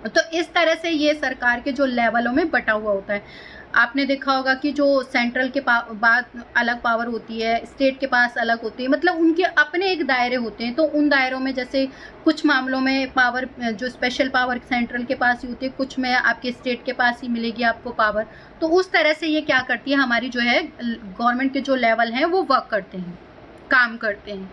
S1: तो इस तरह से ये सरकार के जो लेवलों में बटा हुआ होता है। आपने देखा होगा कि जो सेंट्रल के बाद अलग पावर होती है, स्टेट के पास अलग होती है, मतलब उनके अपने एक दायरे होते हैं। तो उन दायरों में जैसे कुछ मामलों में पावर जो स्पेशल पावर सेंट्रल के पास ही होती है, कुछ में आपके स्टेट के पास ही मिलेगी आपको पावर। तो उस तरह से ये क्या करती है, हमारी जो है गवर्नमेंट के जो लेवल हैं वो वर्क करते हैं, काम करते हैं।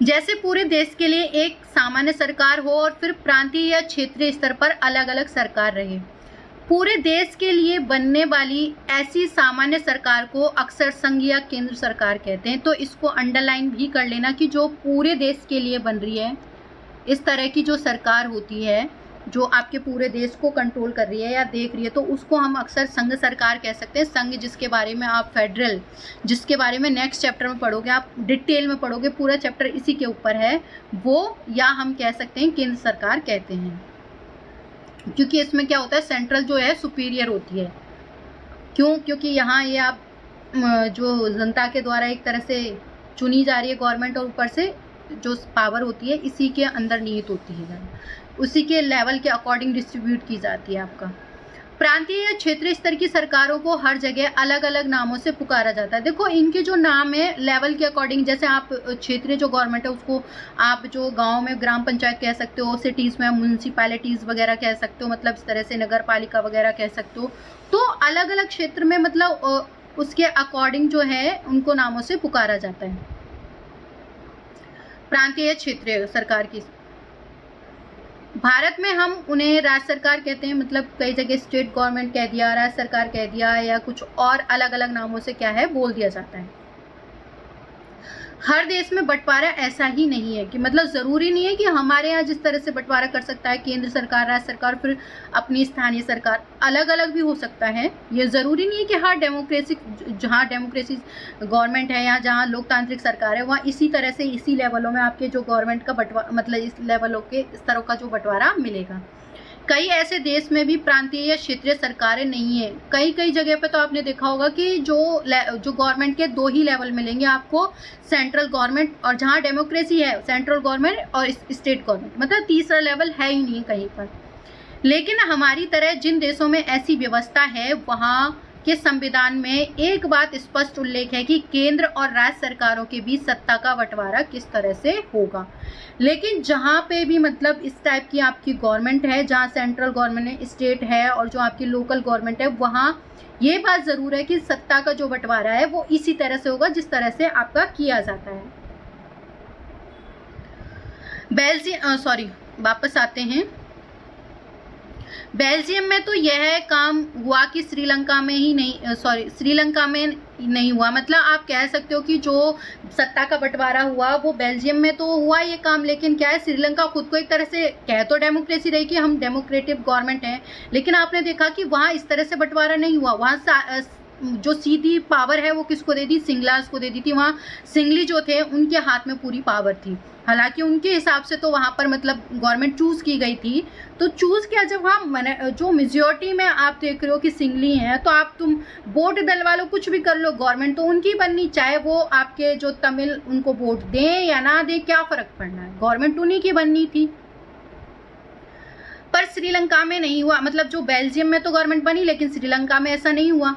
S1: जैसे पूरे देश के लिए एक सामान्य सरकार हो और फिर प्रांतीय या क्षेत्रीय स्तर पर अलग अलग सरकार रहे। पूरे देश के लिए बनने वाली ऐसी सामान्य सरकार को अक्सर संघ या केंद्र सरकार कहते हैं। तो इसको अंडरलाइन भी कर लेना कि जो पूरे देश के लिए बन रही है, इस तरह की जो सरकार होती है जो आपके पूरे देश को कंट्रोल कर रही है या देख रही है, तो उसको हम अक्सर संघ सरकार कह सकते हैं। संघ जिसके बारे में आप फेडरल, जिसके बारे में नेक्स्ट चैप्टर में पढ़ोगे, आप डिटेल में पढ़ोगे, पूरा चैप्टर इसी के ऊपर है, वो या हम कह सकते हैं केंद्र सरकार कहते हैं। क्योंकि इसमें क्या होता है, सेंट्रल जो है सुपीरियर होती है। क्यों? क्योंकि यहाँ ये आप जो जनता के द्वारा एक तरह से चुनी जा रही है गवर्नमेंट, और ऊपर से जो पावर होती है इसी के अंदर निहित होती है, उसी के लेवल के अकॉर्डिंग डिस्ट्रीब्यूट की जाती है आपका। प्रांतीय या क्षेत्रीय स्तर की सरकारों को हर जगह अलग अलग नामों से पुकारा जाता है। देखो इनके जो नाम है लेवल के अकॉर्डिंग, जैसे आप क्षेत्रीय जो गवर्नमेंट है उसको आप जो गांव में ग्राम पंचायत कह सकते हो, सिटीज़ में म्यूनसिपैलिटीज़ वगैरह कह सकते हो, मतलब इस तरह से नगर पालिका वगैरह कह सकते हो। तो अलग अलग क्षेत्र में मतलब उसके अकॉर्डिंग जो है उनको नामों से पुकारा जाता है। प्रांतीय या क्षेत्रीय सरकार की भारत में हम उन्हें राज्य सरकार कहते हैं, मतलब कई जगह स्टेट गवर्नमेंट कह दिया, राज्य सरकार कह दिया, या कुछ और अलग अलग नामों से क्या है बोल दिया जाता है। हर देश में बंटवारा ऐसा ही नहीं है कि मतलब ज़रूरी नहीं है कि हमारे यहाँ जिस तरह से बंटवारा कर सकता है केंद्र सरकार, राज्य सरकार, फिर अपनी स्थानीय सरकार, अलग अलग भी हो सकता है। ये ज़रूरी नहीं है कि हर डेमोक्रेसी, जहाँ डेमोक्रेसी गवर्नमेंट है या जहाँ लोकतांत्रिक सरकार है वहाँ इसी तरह से इसी लेवलों में आपके जो गवर्नमेंट का बंटवारा, मतलब इस लेवलों के स्तरों का जो बंटवारा मिलेगा। कई ऐसे देश में भी प्रांतीय या क्षेत्रीय सरकारें नहीं है। कई जगह पे तो आपने देखा होगा कि जो गवर्नमेंट के 2 ही लेवल मिलेंगे आपको, सेंट्रल गवर्नमेंट, और जहाँ डेमोक्रेसी है सेंट्रल गवर्नमेंट और स्टेट गवर्नमेंट, मतलब तीसरा लेवल है ही नहीं कहीं पर। लेकिन हमारी तरह जिन देशों में ऐसी व्यवस्था है वहाँ के संविधान में एक बात स्पष्ट उल्लेख है कि केंद्र और राज्य सरकारों के बीच सत्ता का बंटवारा किस तरह से होगा। लेकिन जहाँ पे भी मतलब इस टाइप की आपकी गवर्नमेंट है, जहाँ सेंट्रल गवर्नमेंट है, स्टेट है और जो आपकी लोकल गवर्नमेंट है, वहाँ ये बात ज़रूर है कि सत्ता का जो बंटवारा है वो इसी तरह से होगा जिस तरह से आपका किया जाता है। वापस आते हैं। बेल्जियम में तो यह काम हुआ कि श्रीलंका में नहीं हुआ। मतलब आप कह सकते हो कि जो सत्ता का बंटवारा हुआ वो बेल्जियम में तो हुआ ये काम, लेकिन क्या है, श्रीलंका खुद को एक तरह से कह तो डेमोक्रेसी रही कि हम डेमोक्रेटिक गवर्नमेंट हैं, लेकिन आपने देखा कि वहाँ इस तरह से बंटवारा नहीं हुआ। वहाँ जो सीधी पावर है वो किसको दे दी, सिंगलास को दे दी थी। वहाँ सिंगली जो थे उनके हाथ में पूरी पावर थी। हालांकि उनके हिसाब से तो वहाँ पर मतलब गवर्नमेंट चूज़ की गई थी, तो चूज़ किया जब वहाँ जो मेजॉरिटी में आप देख रहे हो कि सिंगली हैं, तो आप तुम वोट डलवा लो, कुछ भी कर लो, गवर्नमेंट तो उनकी बननी, चाहे वो आपके जो तमिल उनको वोट दें या ना दें, क्या फ़र्क पड़ना है, गवर्नमेंट उन्हीं की बननी थी। पर श्रीलंका में नहीं हुआ। मतलब जो बेल्जियम में तो गवर्नमेंट बनी, लेकिन श्रीलंका में ऐसा नहीं हुआ।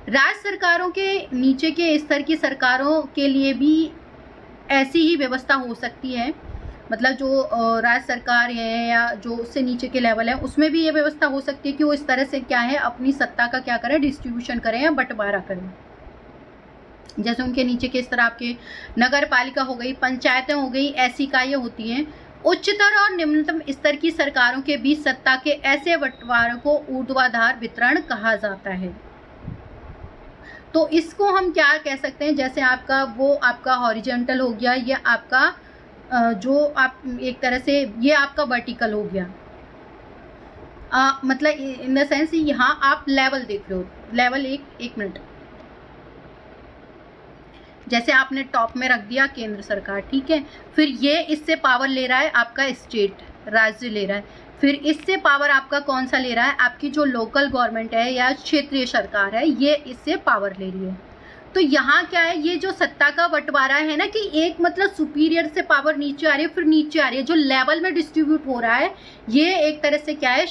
S1: राज्य सरकारों के नीचे के स्तर की सरकारों के लिए भी ऐसी ही व्यवस्था हो सकती है। मतलब जो राज्य सरकार है या जो उससे नीचे के लेवल है, उसमें भी ये व्यवस्था हो सकती है कि वो इस तरह से क्या है, अपनी सत्ता का क्या करें, डिस्ट्रीब्यूशन करें या बंटवारा करें। जैसे उनके नीचे के स्तर आपके नगर पालिका हो गई, पंचायतें हो गई, ऐसी इकाइयाँ होती हैं। उच्चतर और निम्नतम स्तर की सरकारों के बीच सत्ता के ऐसे बंटवारे को ऊर्ध्वाधर वितरण कहा जाता है। तो इसको हम क्या कह सकते हैं, जैसे आपका हॉरिजॉन्टल हो गया, ये आपका जो आप एक तरह से ये आपका वर्टिकल हो गया। मतलब इन द सेंस यहाँ आप लेवल देख रहे हो, लेवल एक मिनट, जैसे आपने टॉप में रख दिया केंद्र सरकार, ठीक है, फिर ये इससे पावर ले रहा है आपका स्टेट, राज्य ले रहा है, फिर इससे पावर आपका कौन सा ले रहा है, आपकी जो लोकल गवर्नमेंट है या क्षेत्रीय सरकार है, ये इससे पावर ले रही है। तो यहाँ क्या है, ये जो सत्ता का बंटवारा है ना, कि एक मतलब सुपीरियर से पावर नीचे आ रही है, फिर नीचे आ रही है, जो लेवल में डिस्ट्रीब्यूट हो रहा है, ये एक तरह से क्या है,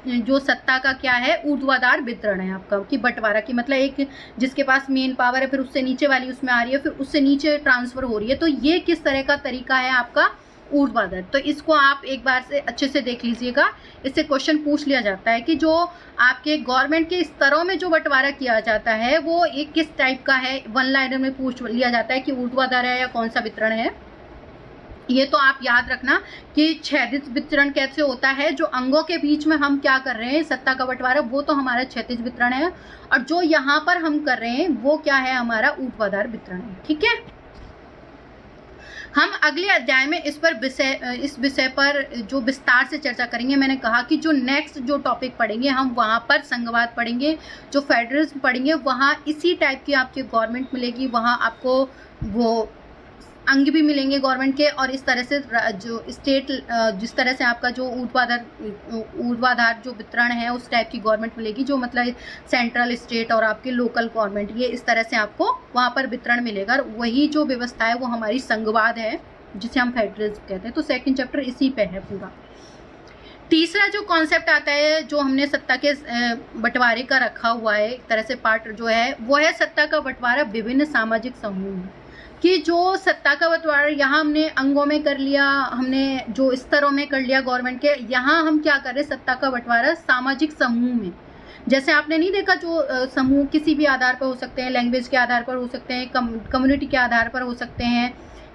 S1: जो सत्ता का क्या है, ऊर्ध्वाधर वितरण है आपका, कि बंटवारा की मतलब एक जिसके पास मेन पावर है, फिर उससे नीचे वाली उसमें आ रही है, फिर उससे नीचे ट्रांसफर हो रही है। तो ये किस तरह का तरीका है आपका, ऊर्ध्वाधर। तो इसको आप एक बार से अच्छे से देख लीजिएगा, इससे क्वेश्चन पूछ लिया जाता है कि जो आपके गवर्नमेंट के स्तरों में जो बंटवारा किया जाता है वो एक किस टाइप का है, वन लाइनर में पूछ लिया जाता है कि ऊर्ध्वाधर है या कौन सा वितरण है। ये तो आप याद रखना कि क्षैतिज वितरण कैसे होता है, जो अंगों के बीच में हम क्या कर रहे हैं, सत्ता का बंटवारा, वो तो हमारा क्षैतिज वितरण है, और जो यहाँ पर हम कर रहे हैं वो क्या है, हमारा ऊर्ध्वाधर वितरण है। ठीक है, हम अगले अध्याय में इस विषय पर जो विस्तार से चर्चा करेंगे। मैंने कहा कि जो नेक्स्ट जो टॉपिक पढ़ेंगे हम वहाँ पर संघवाद पढ़ेंगे, जो फेडरलिज्म पढ़ेंगे, वहाँ इसी टाइप की आपकी गवर्नमेंट मिलेगी, वहाँ आपको वो अंग भी मिलेंगे गवर्नमेंट के, और इस तरह से जो स्टेट जिस तरह से आपका जो ऊर्ध्वाधर जो वितरण है उस टाइप की गवर्नमेंट मिलेगी, जो मतलब सेंट्रल, स्टेट और आपके लोकल गवर्नमेंट, ये इस तरह से आपको वहाँ पर वितरण मिलेगा। वही जो व्यवस्था है वो हमारी संघवाद है, जिसे हम फेडरलिज्म कहते हैं। तो सेकंड चैप्टर इसी पे है पूरा। तीसरा जो कॉन्सेप्ट आता है, जो हमने सत्ता के बंटवारे का रखा हुआ है एक तरह से पार्ट जो है, वो है सत्ता का बंटवारा विभिन्न सामाजिक समूह में। कि जो सत्ता का बंटवारा यहाँ हमने अंगों में कर लिया, हमने जो स्तरों में कर लिया गवर्नमेंट के, यहाँ हम क्या कर रहे हैं, सत्ता का बंटवारा सामाजिक समूह में। जैसे आपने नहीं देखा, जो समूह किसी भी आधार पर हो सकते हैं, लैंग्वेज के आधार पर हो सकते हैं, कम्युनिटी के आधार पर हो सकते हैं,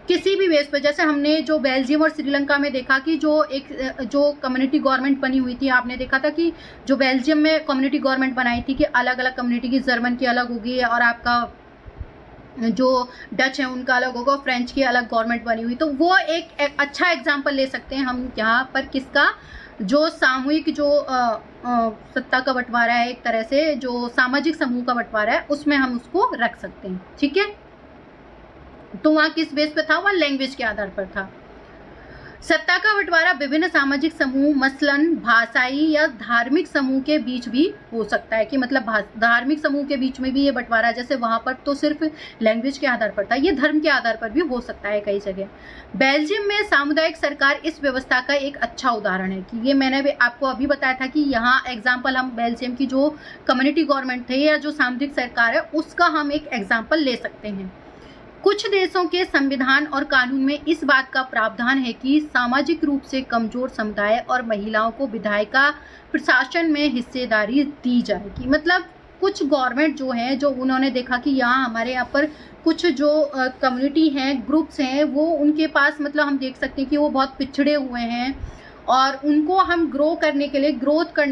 S1: किसी भी बेस पर। जैसे हमने जो बेल्जियम और श्रीलंका में देखा कि जो कम्युनिटी गवर्नमेंट बनी हुई थी, आपने देखा था कि जो बेल्जियम में कम्युनिटी गवर्नमेंट बनाई थी कि अलग अलग कम्युनिटी की, जर्मन की अलग होगी और आपका जो डच है उनका अलग होगा, फ्रेंच की अलग गवर्नमेंट बनी हुई। तो वो एक अच्छा एग्जांपल ले सकते हैं हम यहाँ पर, किसका, जो सामूहिक जो सत्ता का बंटवारा है, एक तरह से जो सामाजिक समूह का बंटवारा है, उसमें हम उसको रख सकते हैं। ठीक है, तो वहाँ किस बेस पे था, वहाँ लैंग्वेज के आधार पर था। सत्ता का बंटवारा विभिन्न सामाजिक समूह मसलन भाषाई या धार्मिक समूह के बीच भी हो सकता है कि मतलब धार्मिक समूह के बीच में भी ये बंटवारा, जैसे वहां पर तो सिर्फ लैंग्वेज के आधार पर था, ये धर्म के आधार पर भी हो सकता है कई जगह। बेल्जियम में सामुदायिक सरकार इस व्यवस्था का एक अच्छा उदाहरण है कि ये मैंने भी आपको अभी बताया था कि यहाँ एग्जाम्पल हम बेल्जियम की जो कम्युनिटी गवर्नमेंट थे या जो सामुदायिक सरकार है उसका हम एक एग्जाम्पल ले सकते हैं। कुछ देशों के संविधान और कानून में इस बात का प्रावधान है कि सामाजिक रूप से कमजोर समुदाय और महिलाओं को विधायिका प्रशासन में हिस्सेदारी दी जाएगी। मतलब कुछ गवर्नमेंट जो है, जो उन्होंने देखा कि यहाँ हमारे यहाँ पर कुछ जो कम्युनिटी हैं, ग्रुप्स हैं, वो उनके पास मतलब हम देख सकते हैं कि वो बहुत पिछड़े हुए हैं और उनको हम ग्रोथ करने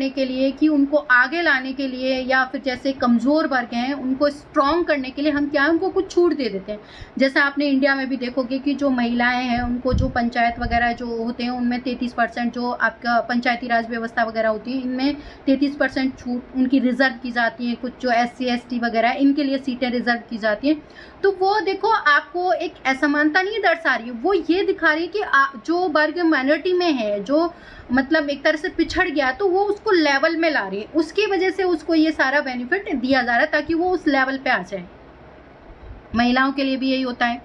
S1: के लिए कि उनको आगे लाने के लिए या फिर जैसे कमज़ोर वर्ग हैं उनको स्ट्रॉन्ग करने के लिए हम क्या है उनको कुछ छूट दे देते हैं। जैसे आपने इंडिया में भी देखोगे कि जो महिलाएं हैं उनको जो पंचायत वगैरह जो होते हैं उनमें 33% जो आपका पंचायती राज व्यवस्था वगैरह होती है इनमें 33% छूट उनकी रिजर्व की जाती है। कुछ जो SC ST वगैरह इनके लिए सीटें रिजर्व की जाती हैं। तो वो देखो आपको एक असमानता नहीं दर्शा रही है, वो ये दिखा रही है कि जो वर्ग माइनॉरिटी में है, जो मतलब एक तरह से पिछड़ गया, तो वो उसको लेवल में ला रही है, उसकी वजह से उसको ये सारा बेनिफिट दिया जा रहा है ताकि वो उस लेवल पे आ जाए। महिलाओं के लिए भी यही होता है,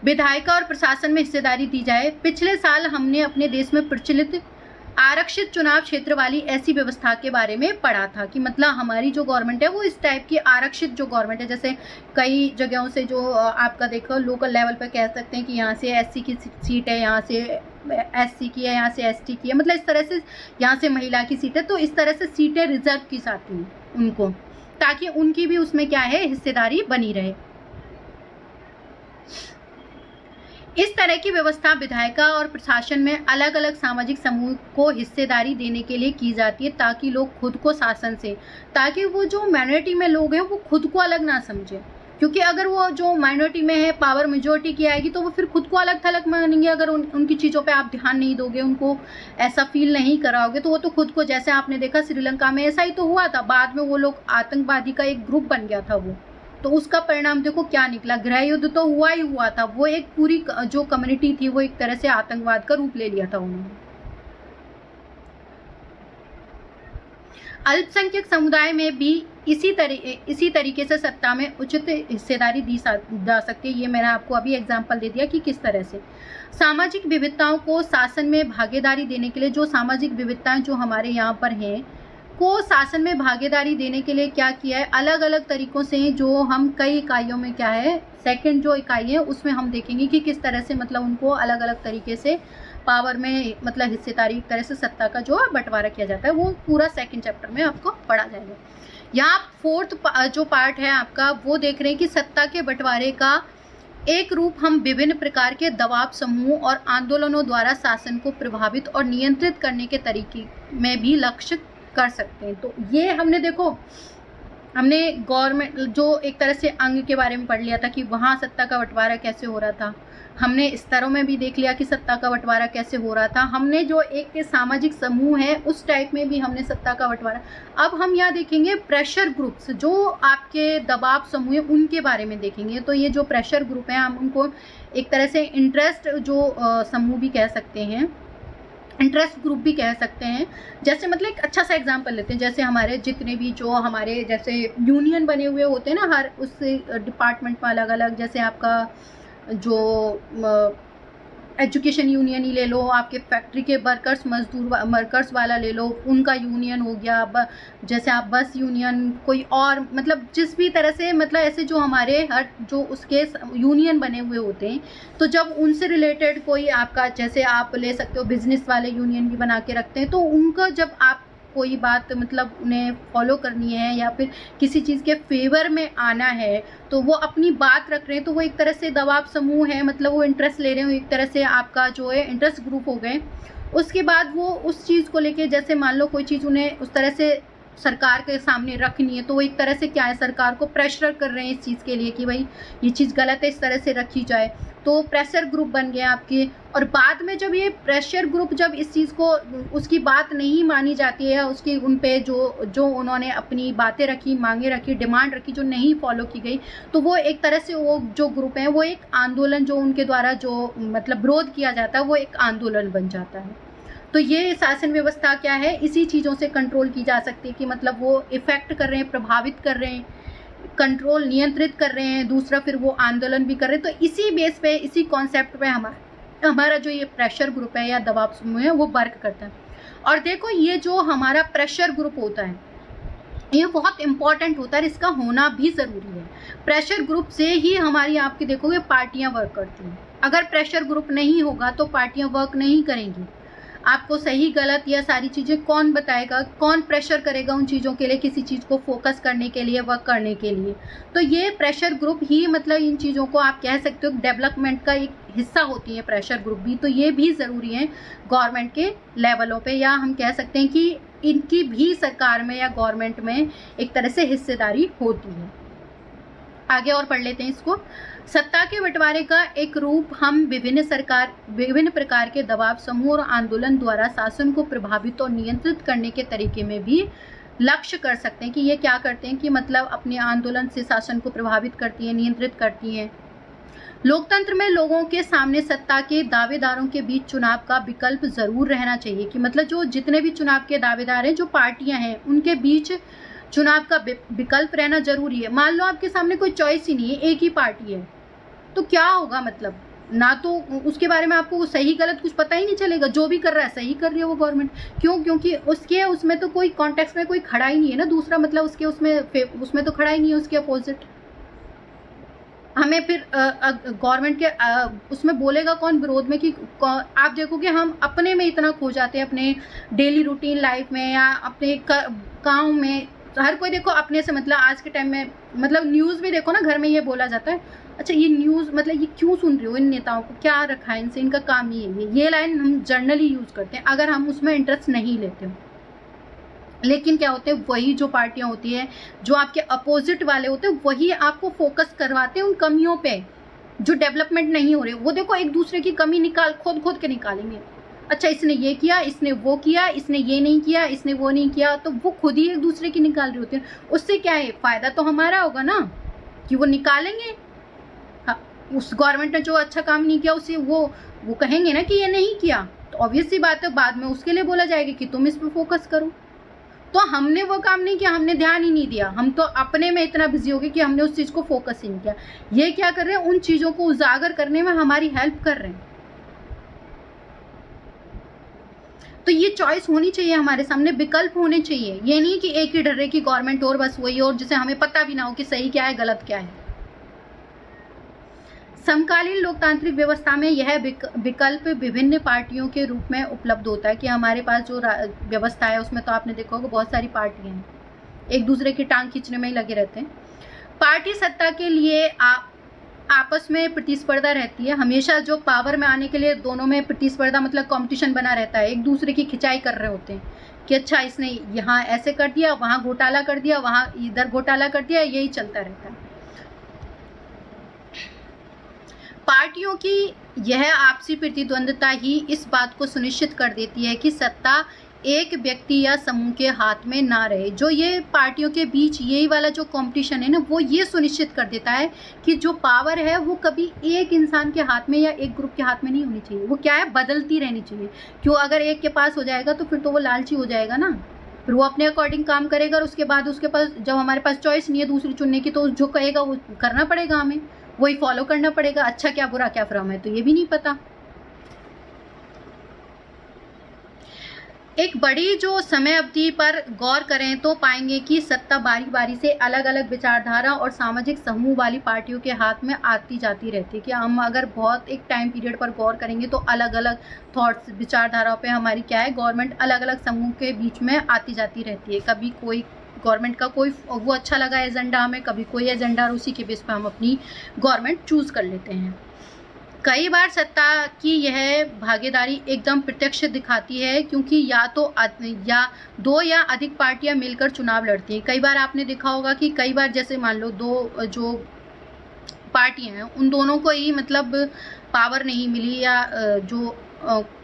S1: विधायिका और प्रशासन में हिस्सेदारी दी जाए। पिछले साल हमने अपने देश में प्रचलित आरक्षित चुनाव क्षेत्र वाली ऐसी व्यवस्था के बारे में पढ़ा था कि मतलब हमारी जो गवर्नमेंट है वो इस टाइप की आरक्षित जो गवर्नमेंट है, जैसे कई जगहों से जो आपका देखो लोकल लेवल पर कह सकते हैं कि यहाँ से SC की सीट है, यहाँ से SC की है, यहाँ से ST की है, मतलब इस तरह से यहाँ से महिला की सीट है। तो इस तरह से सीटें रिजर्व की जाती हैं उनको, ताकि उनकी भी उसमें क्या है हिस्सेदारी बनी रहे। इस तरह की व्यवस्था विधायिका और प्रशासन में अलग अलग सामाजिक समूह को हिस्सेदारी देने के लिए की जाती है ताकि लोग खुद को शासन से, ताकि वो जो माइनॉरिटी में लोग हैं वो खुद को अलग ना समझे, क्योंकि अगर वो जो माइनॉरिटी में है पावर मेजोरिटी की आएगी तो वो फिर खुद को अलग थलग मानेंगे। अगर उनकी चीज़ों पे आप ध्यान नहीं दोगे, उनको ऐसा फील नहीं कराओगे तो वो तो खुद को, जैसे आपने देखा श्रीलंका में ऐसा ही तो हुआ था, बाद में वो लोग आतंकवादी का एक ग्रुप बन गया था वो, तो उसका परिणाम देखो क्या निकला, गृह युद्ध तो हुआ ही हुआ था। वो एक पूरी जो कम्युनिटी थी वो एक तरह से आतंकवाद का रूप ले लिया था उन्होंने। अल्पसंख्यक समुदाय में भी इसी तरीके से सत्ता में उचित हिस्सेदारी दी जा सकती है। ये मैंने आपको अभी एग्जांपल दे दिया कि किस तरह से सामाजिक विविधताओं को शासन में भागीदारी देने के लिए, जो सामाजिक विविधताएं जो हमारे यहाँ पर हैं को शासन में भागीदारी देने के लिए क्या किया है, अलग अलग तरीकों से, जो हम कई इकाइयों में क्या है, सेकंड जो इकाई है उसमें हम देखेंगे कि किस तरह से मतलब उनको अलग अलग तरीके से पावर में मतलब हिस्सेदारी एक तरह से सत्ता का जो बंटवारा किया जाता है, वो पूरा सेकंड चैप्टर में आपको पढ़ा जाएगा। यहाँ फोर्थ जो पार्ट है आपका वो देख रहे हैं कि सत्ता के बंटवारे का एक रूप हम विभिन्न प्रकार के दबाव समूह और आंदोलनों द्वारा शासन को प्रभावित और नियंत्रित करने के तरीके में भी लक्ष्य कर सकते हैं। तो ये हमने देखो, हमने गवर्नमेंट जो एक तरह से अंग के बारे में पढ़ लिया था कि वहाँ सत्ता का बंटवारा कैसे हो रहा था, हमने स्तरों में भी देख लिया कि सत्ता का बंटवारा कैसे हो रहा था, हमने जो एक सामाजिक समूह है उस टाइप में भी हमने सत्ता का बंटवारा। अब हम यहाँ देखेंगे प्रेशर ग्रुप्स, जो आपके दबाव समूह है उनके बारे में देखेंगे। तो ये जो प्रेशर ग्रुप है हम उनको एक तरह से इंटरेस्ट जो समूह भी कह सकते हैं, इंटरेस्ट ग्रुप भी कह सकते हैं। जैसे मतलब एक अच्छा सा एग्जांपल लेते हैं, जैसे हमारे जितने भी जो हमारे जैसे यूनियन बने हुए होते हैं ना, हर उस डिपार्टमेंट में अलग अलग, जैसे आपका जो एजुकेशन यूनियन ही ले लो, आपके फैक्ट्री के वर्कर्स वाला ले लो, उनका यूनियन हो गया, जैसे आप बस यूनियन, कोई और मतलब जिस भी तरह से मतलब ऐसे जो हमारे हर जो उसके यूनियन बने हुए होते हैं, तो जब उनसे रिलेटेड कोई आपका, जैसे आप ले सकते हो बिजनेस वाले यूनियन भी बना के रखते हैं, तो उनका जब आप कोई बात मतलब उन्हें फॉलो करनी है या फिर किसी चीज़ के फेवर में आना है तो वो अपनी बात रख रहे हैं, तो वो एक तरह से दबाव समूह है, मतलब वो इंटरेस्ट ले रहे हो, एक तरह से आपका जो है इंटरेस्ट ग्रुप हो गए। उसके बाद वो उस चीज़ को लेके, जैसे मान लो कोई चीज़ उन्हें उस तरह से सरकार के सामने रखनी है, तो वो एक तरह से क्या है, सरकार को प्रेशर कर रहे हैं इस चीज़ के लिए कि भाई ये चीज़ गलत है, इस तरह से रखी जाए। तो प्रेशर ग्रुप बन गए आपके। और बाद में जब ये प्रेशर ग्रुप जब इस चीज़ को, उसकी बात नहीं मानी जाती है, उसकी उन पे जो उन्होंने अपनी बातें रखी, मांगे रखी, डिमांड रखी, जो नहीं फॉलो की गई, तो वो एक तरह से वो जो ग्रुप है वो एक आंदोलन, जो उनके द्वारा जो मतलब विरोध किया जाता है, वो एक आंदोलन बन जाता है। तो ये शासन व्यवस्था क्या है, इसी चीज़ों से कंट्रोल की जा सकती है कि मतलब वो इफ़ेक्ट कर रहे हैं, प्रभावित कर रहे हैं, कंट्रोल नियंत्रित कर रहे हैं, दूसरा फिर वो आंदोलन भी कर रहे हैं। तो इसी बेस पे, इसी कॉन्सेप्ट पे हमारा जो ये प्रेशर ग्रुप है या दबाव समूह है वो वर्क करता है। और देखो ये जो हमारा प्रेशर ग्रुप होता है ये बहुत इंपॉर्टेंट होता है, इसका होना भी ज़रूरी है। प्रेशर ग्रुप से ही हमारी आपकी देखोगे पार्टियां वर्क करती हैं। अगर प्रेशर ग्रुप नहीं होगा तो पार्टियां वर्क नहीं करेंगी। आपको सही गलत या सारी चीज़ें कौन बताएगा, कौन प्रेशर करेगा उन चीज़ों के लिए, किसी चीज़ को फोकस करने के लिए, वर्क करने के लिए। तो ये प्रेशर ग्रुप ही मतलब इन चीज़ों को आप कह सकते हो डेवलपमेंट का एक हिस्सा होती है प्रेशर ग्रुप भी। तो ये भी ज़रूरी है गवर्नमेंट के लेवलों पे, या हम कह सकते हैं कि इनकी भी सरकार में या गवर्नमेंट में एक तरह से हिस्सेदारी होती है। आगे और पढ़ लेते हैं इसको। सत्ता के बंटवारे का एक रूप हम विभिन्न प्रकार के दबाव समूह और आंदोलन द्वारा शासन को प्रभावित और नियंत्रित करने के तरीके में भी लक्ष्य कर सकते हैं कि ये क्या करते हैं कि मतलब अपने आंदोलन से शासन को प्रभावित करती है, नियंत्रित करती हैं। लोकतंत्र में लोगों के सामने सत्ता के दावेदारों के बीच चुनाव का विकल्प जरूर रहना चाहिए कि मतलब जो जितने भी चुनाव के दावेदार हैं, जो पार्टियां हैं, उनके बीच चुनाव का विकल्प रहना जरूरी है। मान लो आपके सामने कोई चॉइस ही नहीं है, एक ही पार्टी है, तो क्या होगा, मतलब ना तो उसके बारे में आपको सही गलत कुछ पता ही नहीं चलेगा। जो भी कर रहा है सही कर रही है वो गवर्नमेंट, क्यों? क्योंकि उसमें तो कोई कॉन्टेक्स्ट में कोई खड़ा ही नहीं है ना दूसरा, मतलब उसमें तो खड़ा ही नहीं है उसके अपोजिट। हमें फिर गवर्नमेंट के उसमें बोलेगा कौन विरोध में कि आप देखोगे हम अपने में इतना खो जाते हैं, अपने डेली रूटीन लाइफ में या अपने काम में। हर कोई देखो अपने से, मतलब आज के टाइम में मतलब न्यूज़ भी देखो ना, घर में ये बोला जाता है, अच्छा ये न्यूज़ मतलब ये क्यों सुन रहे हो, इन नेताओं को क्या रखा है इनसे, इनका काम ही है ये लाइन हम जर्नली यूज़ करते हैं अगर हम उसमें इंटरेस्ट नहीं लेते हो। लेकिन क्या होते हैं, वही जो पार्टियां होती है, जो आपके अपोजिट वाले होते हैं, वही आपको फोकस करवाते हैं उन कमियों पे जो डेवलपमेंट नहीं हो रही। वो देखो एक दूसरे की कमी खोद के निकालेंगे। अच्छा इसने ये किया, इसने वो किया, इसने ये नहीं किया, इसने वो नहीं किया, तो वो खुद ही एक दूसरे की निकाल रही होती है। उससे क्या है, फ़ायदा तो हमारा होगा ना कि वो निकालेंगे। हाँ, उस गवर्नमेंट ने जो अच्छा काम नहीं किया उसे वो कहेंगे ना कि ये नहीं किया, तो ऑब्वियस सी बात है बाद में उसके लिए बोला जाएगा कि तुम इस पर फोकस करो। तो हमने वो काम नहीं किया, हमने ध्यान ही नहीं दिया, हम तो अपने में इतना बिजी हो गए कि हमने उस चीज़ को फोकस ही नहीं किया। ये क्या कर रहे हैं, उन चीज़ों को उजागर करने में हमारी हेल्प कर रहे हैं। तो ये चॉइस होनी चाहिए हमारे सामने, विकल्प होने चाहिए। ये नहीं कि एक ही डर रहे कि गवर्नमेंट और बस वही, और जिसे हमें पता भी ना हो कि सही क्या है गलत क्या है। समकालीन लोकतांत्रिक व्यवस्था में यह विकल्प विभिन्न पार्टियों के रूप में उपलब्ध होता है कि हमारे पास जो व्यवस्था है उसमें तो आपने देखा होगा बहुत सारी पार्टियां हैं, एक दूसरे की टांग खींचने में ही लगे रहते हैं। पार्टी सत्ता के लिए आपस में प्रतिस्पर्धा रहती है हमेशा। जो पावर में आने के लिए दोनों में प्रतिस्पर्धा मतलब कंपटीशन बना रहता है, एक दूसरे की खिंचाई कर रहे होते हैं कि अच्छा इसने यहाँ ऐसे कर दिया, वहाँ घोटाला कर दिया, वहाँ इधर घोटाला कर दिया, यही चलता रहता है। पार्टियों की यह आपसी प्रतिद्वंद्विता ही इस बात को सुनिश्चित कर देती है कि सत्ता एक व्यक्ति या समूह के हाथ में ना रहे। जो ये पार्टियों के बीच यही वाला जो कंपटीशन है ना, वो ये सुनिश्चित कर देता है कि जो पावर है वो कभी एक इंसान के हाथ में या एक ग्रुप के हाथ में नहीं होनी चाहिए। वो क्या है, बदलती रहनी चाहिए। क्यों, अगर एक के पास हो जाएगा तो फिर तो वो लालची हो जाएगा ना, फिर वो अपने अकॉर्डिंग काम करेगा और उसके बाद उसके पास जब हमारे पास चॉइस नहीं है दूसरी चुनने की, तो जो कहेगा वो करना पड़ेगा, हमें वही फॉलो करना पड़ेगा। अच्छा क्या बुरा क्या, फिर हमें तो ये भी नहीं पता। एक बड़ी जो समय अवधि पर गौर करें तो पाएंगे कि सत्ता बारी बारी से अलग अलग विचारधारा और सामाजिक समूह वाली पार्टियों के हाथ में आती जाती रहती है। कि हम अगर बहुत एक टाइम पीरियड पर गौर करेंगे तो अलग अलग थॉट्स, विचारधाराओं पे हमारी क्या है, गवर्नमेंट अलग अलग समूह के बीच में आती जाती रहती है। कभी कोई गवर्नमेंट का कोई वो अच्छा लगा एजेंडा हमें, कभी कोई एजेंडा, और उसी के बेस पर हम अपनी गवर्नमेंट चूज़ कर लेते हैं। कई बार सत्ता की यह भागीदारी एकदम प्रत्यक्ष दिखाती है, क्योंकि या दो या अधिक पार्टियां मिलकर चुनाव लड़ती हैं। कई बार आपने देखा होगा कि कई बार जैसे मान लो दो जो पार्टियां हैं उन दोनों को ही मतलब पावर नहीं मिली, या जो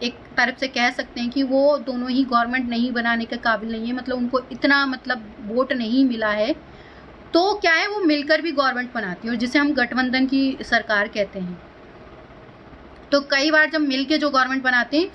S1: एक तरफ से कह सकते हैं कि वो दोनों ही गवर्नमेंट नहीं बनाने के काबिल नहीं है, मतलब उनको इतना मतलब वोट नहीं मिला है, तो क्या है वो मिलकर भी गवर्नमेंट बनाती है, और जिसे हम गठबंधन की सरकार कहते हैं। तो कई बार जब मिलके जो गवर्नमेंट बनाते हैं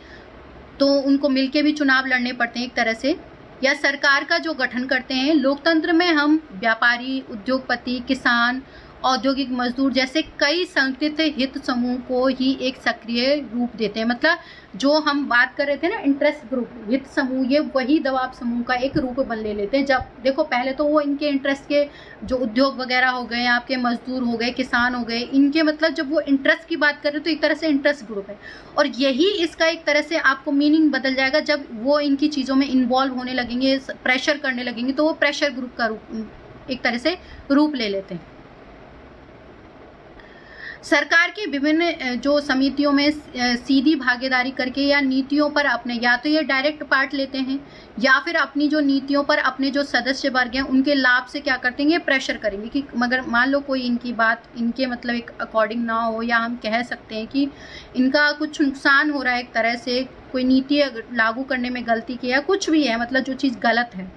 S1: तो उनको मिलके भी चुनाव लड़ने पड़ते हैं एक तरह से, या सरकार का जो गठन करते हैं। लोकतंत्र में हम व्यापारी, उद्योगपति, किसान, औद्योगिक मजदूर जैसे कई संगठित हित समूह को ही एक सक्रिय रूप देते हैं। मतलब जो हम बात कर रहे थे ना इंटरेस्ट ग्रुप, हित समूह, ये वही दबाव समूह का एक रूप बन लेते हैं। जब देखो पहले तो वो इनके इंटरेस्ट के जो उद्योग वगैरह हो गए, आपके मजदूर हो गए, किसान हो गए, इनके मतलब जब वो इंटरेस्ट की बात कर रहे तो एक तरह से इंटरेस्ट ग्रुप है, और यही इसका एक तरह से आपको मीनिंग बदल जाएगा जब वो इनकी चीज़ों में इन्वॉल्व होने लगेंगे, प्रेशर करने लगेंगे, तो वो प्रेशर ग्रुप का रूप एक तरह से रूप ले लेते हैं। सरकार की विभिन्न जो समितियों में सीधी भागीदारी करके या नीतियों पर अपने, या तो ये डायरेक्ट पार्ट लेते हैं, या फिर अपनी जो नीतियों पर अपने जो सदस्य वर्ग हैं उनके लाभ से क्या करते हैं, ये प्रेशर करेंगे कि मगर मान लो कोई इनकी बात इनके मतलब एक अकॉर्डिंग ना हो, या हम कह सकते हैं कि इनका कुछ नुकसान हो रहा है एक तरह से, कोई नीति लागू करने में गलती की है, कुछ भी है मतलब जो चीज़ गलत है,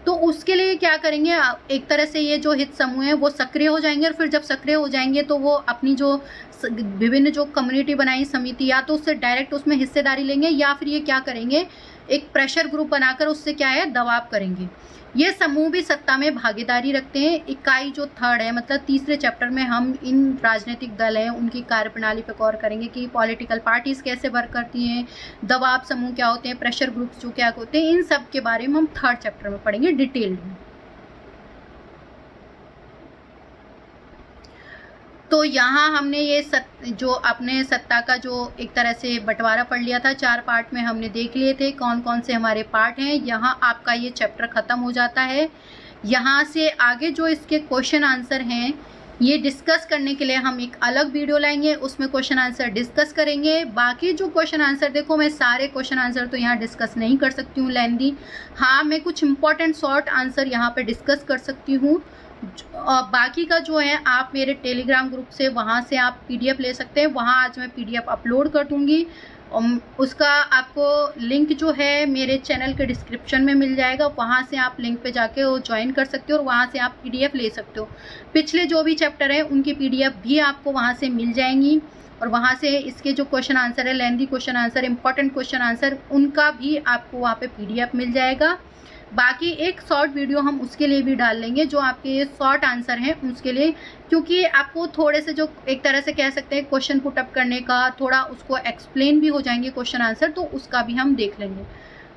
S1: तो उसके लिए क्या करेंगे, एक तरह से ये जो हित समूह है वो सक्रिय हो जाएंगे, और फिर जब सक्रिय हो जाएंगे तो वो अपनी जो विभिन्न जो कम्युनिटी बनाई समिति, या तो उससे डायरेक्ट उसमें हिस्सेदारी लेंगे, या फिर ये क्या करेंगे एक प्रेशर ग्रुप बनाकर उससे क्या है दबाव करेंगे। ये समूह भी सत्ता में भागीदारी रखते हैं। इकाई जो 3rd है, मतलब तीसरे चैप्टर में हम इन राजनीतिक दल हैं उनकी कार्यप्रणाली पर गौर करेंगे कि पॉलिटिकल पार्टीज कैसे वर्क करती हैं, दबाव समूह क्या होते हैं, प्रेशर ग्रुप्स जो क्या होते हैं, इन सब के बारे में हम 3rd चैप्टर में पढ़ेंगे डिटेल्ड में। तो यहाँ हमने ये जो अपने सत्ता का जो एक तरह से बंटवारा पढ़ लिया था, 4 पार्ट में हमने देख लिए थे कौन कौन से हमारे पार्ट हैं। यहाँ आपका ये चैप्टर ख़त्म हो जाता है। यहाँ से आगे जो इसके क्वेश्चन आंसर हैं ये डिस्कस करने के लिए हम एक अलग वीडियो लाएंगे, उसमें क्वेश्चन आंसर डिस्कस करेंगे। बाकी जो क्वेश्चन आंसर, देखो मैं सारे क्वेश्चन आंसर तो यहाँ डिस्कस नहीं कर सकती हूँ लेंदी, हाँ मैं कुछ इंपॉर्टेंट शॉर्ट आंसर यहाँ पे डिस्कस कर सकती हूँ। और बाकी का जो है आप मेरे टेलीग्राम ग्रुप से, वहाँ से आप PDF ले सकते हैं, वहाँ आज मैं PDF अपलोड कर दूँगी। उसका आपको लिंक जो है मेरे चैनल के डिस्क्रिप्शन में मिल जाएगा, वहाँ से आप लिंक पे जाके वो ज्वाइन कर सकते हो और वहाँ से आप PDF ले सकते हो। पिछले जो भी चैप्टर है उनकी PDF भी आपको वहाँ से मिल जाएंगी, और वहाँ से इसके जो क्वेश्चन आंसर है, lengthy question answer, important question answer, उनका भी आपको वहाँ पे PDF मिल जाएगा। बाकी एक शॉर्ट वीडियो हम उसके लिए भी डाल लेंगे जो आपके शॉर्ट आंसर हैं उसके लिए, क्योंकि आपको थोड़े से जो एक तरह से कह सकते हैं क्वेश्चन पुटअप करने का, थोड़ा उसको एक्सप्लेन भी हो जाएंगे क्वेश्चन आंसर, तो उसका भी हम देख लेंगे।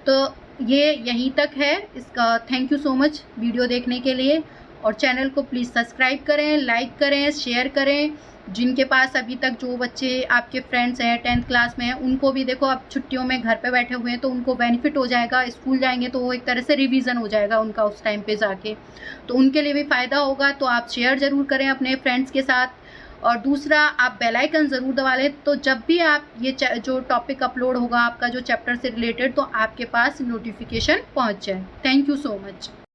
S1: तो ये यहीं तक है इसका। Thank you so much video देखने के लिए, और चैनल को प्लीज़ सब्सक्राइब करें, लाइक करें, शेयर करें। जिनके पास अभी तक जो बच्चे आपके फ्रेंड्स हैं 10th क्लास में हैं, उनको भी देखो अब छुट्टियों में घर पे बैठे हुए हैं तो उनको बेनिफिट हो जाएगा, स्कूल जाएंगे तो वो एक तरह से रिवीजन हो जाएगा उनका उस टाइम पे जाके, तो उनके लिए भी फ़ायदा होगा। तो आप शेयर ज़रूर करें अपने फ्रेंड्स के साथ। और दूसरा, आप बेल आइकन ज़रूर दबा लें, तो जब भी आप ये जो टॉपिक अपलोड होगा आपका जो चैप्टर से रिलेटेड, तो आपके पास नोटिफिकेशन पहुँच जाए। Thank you so much.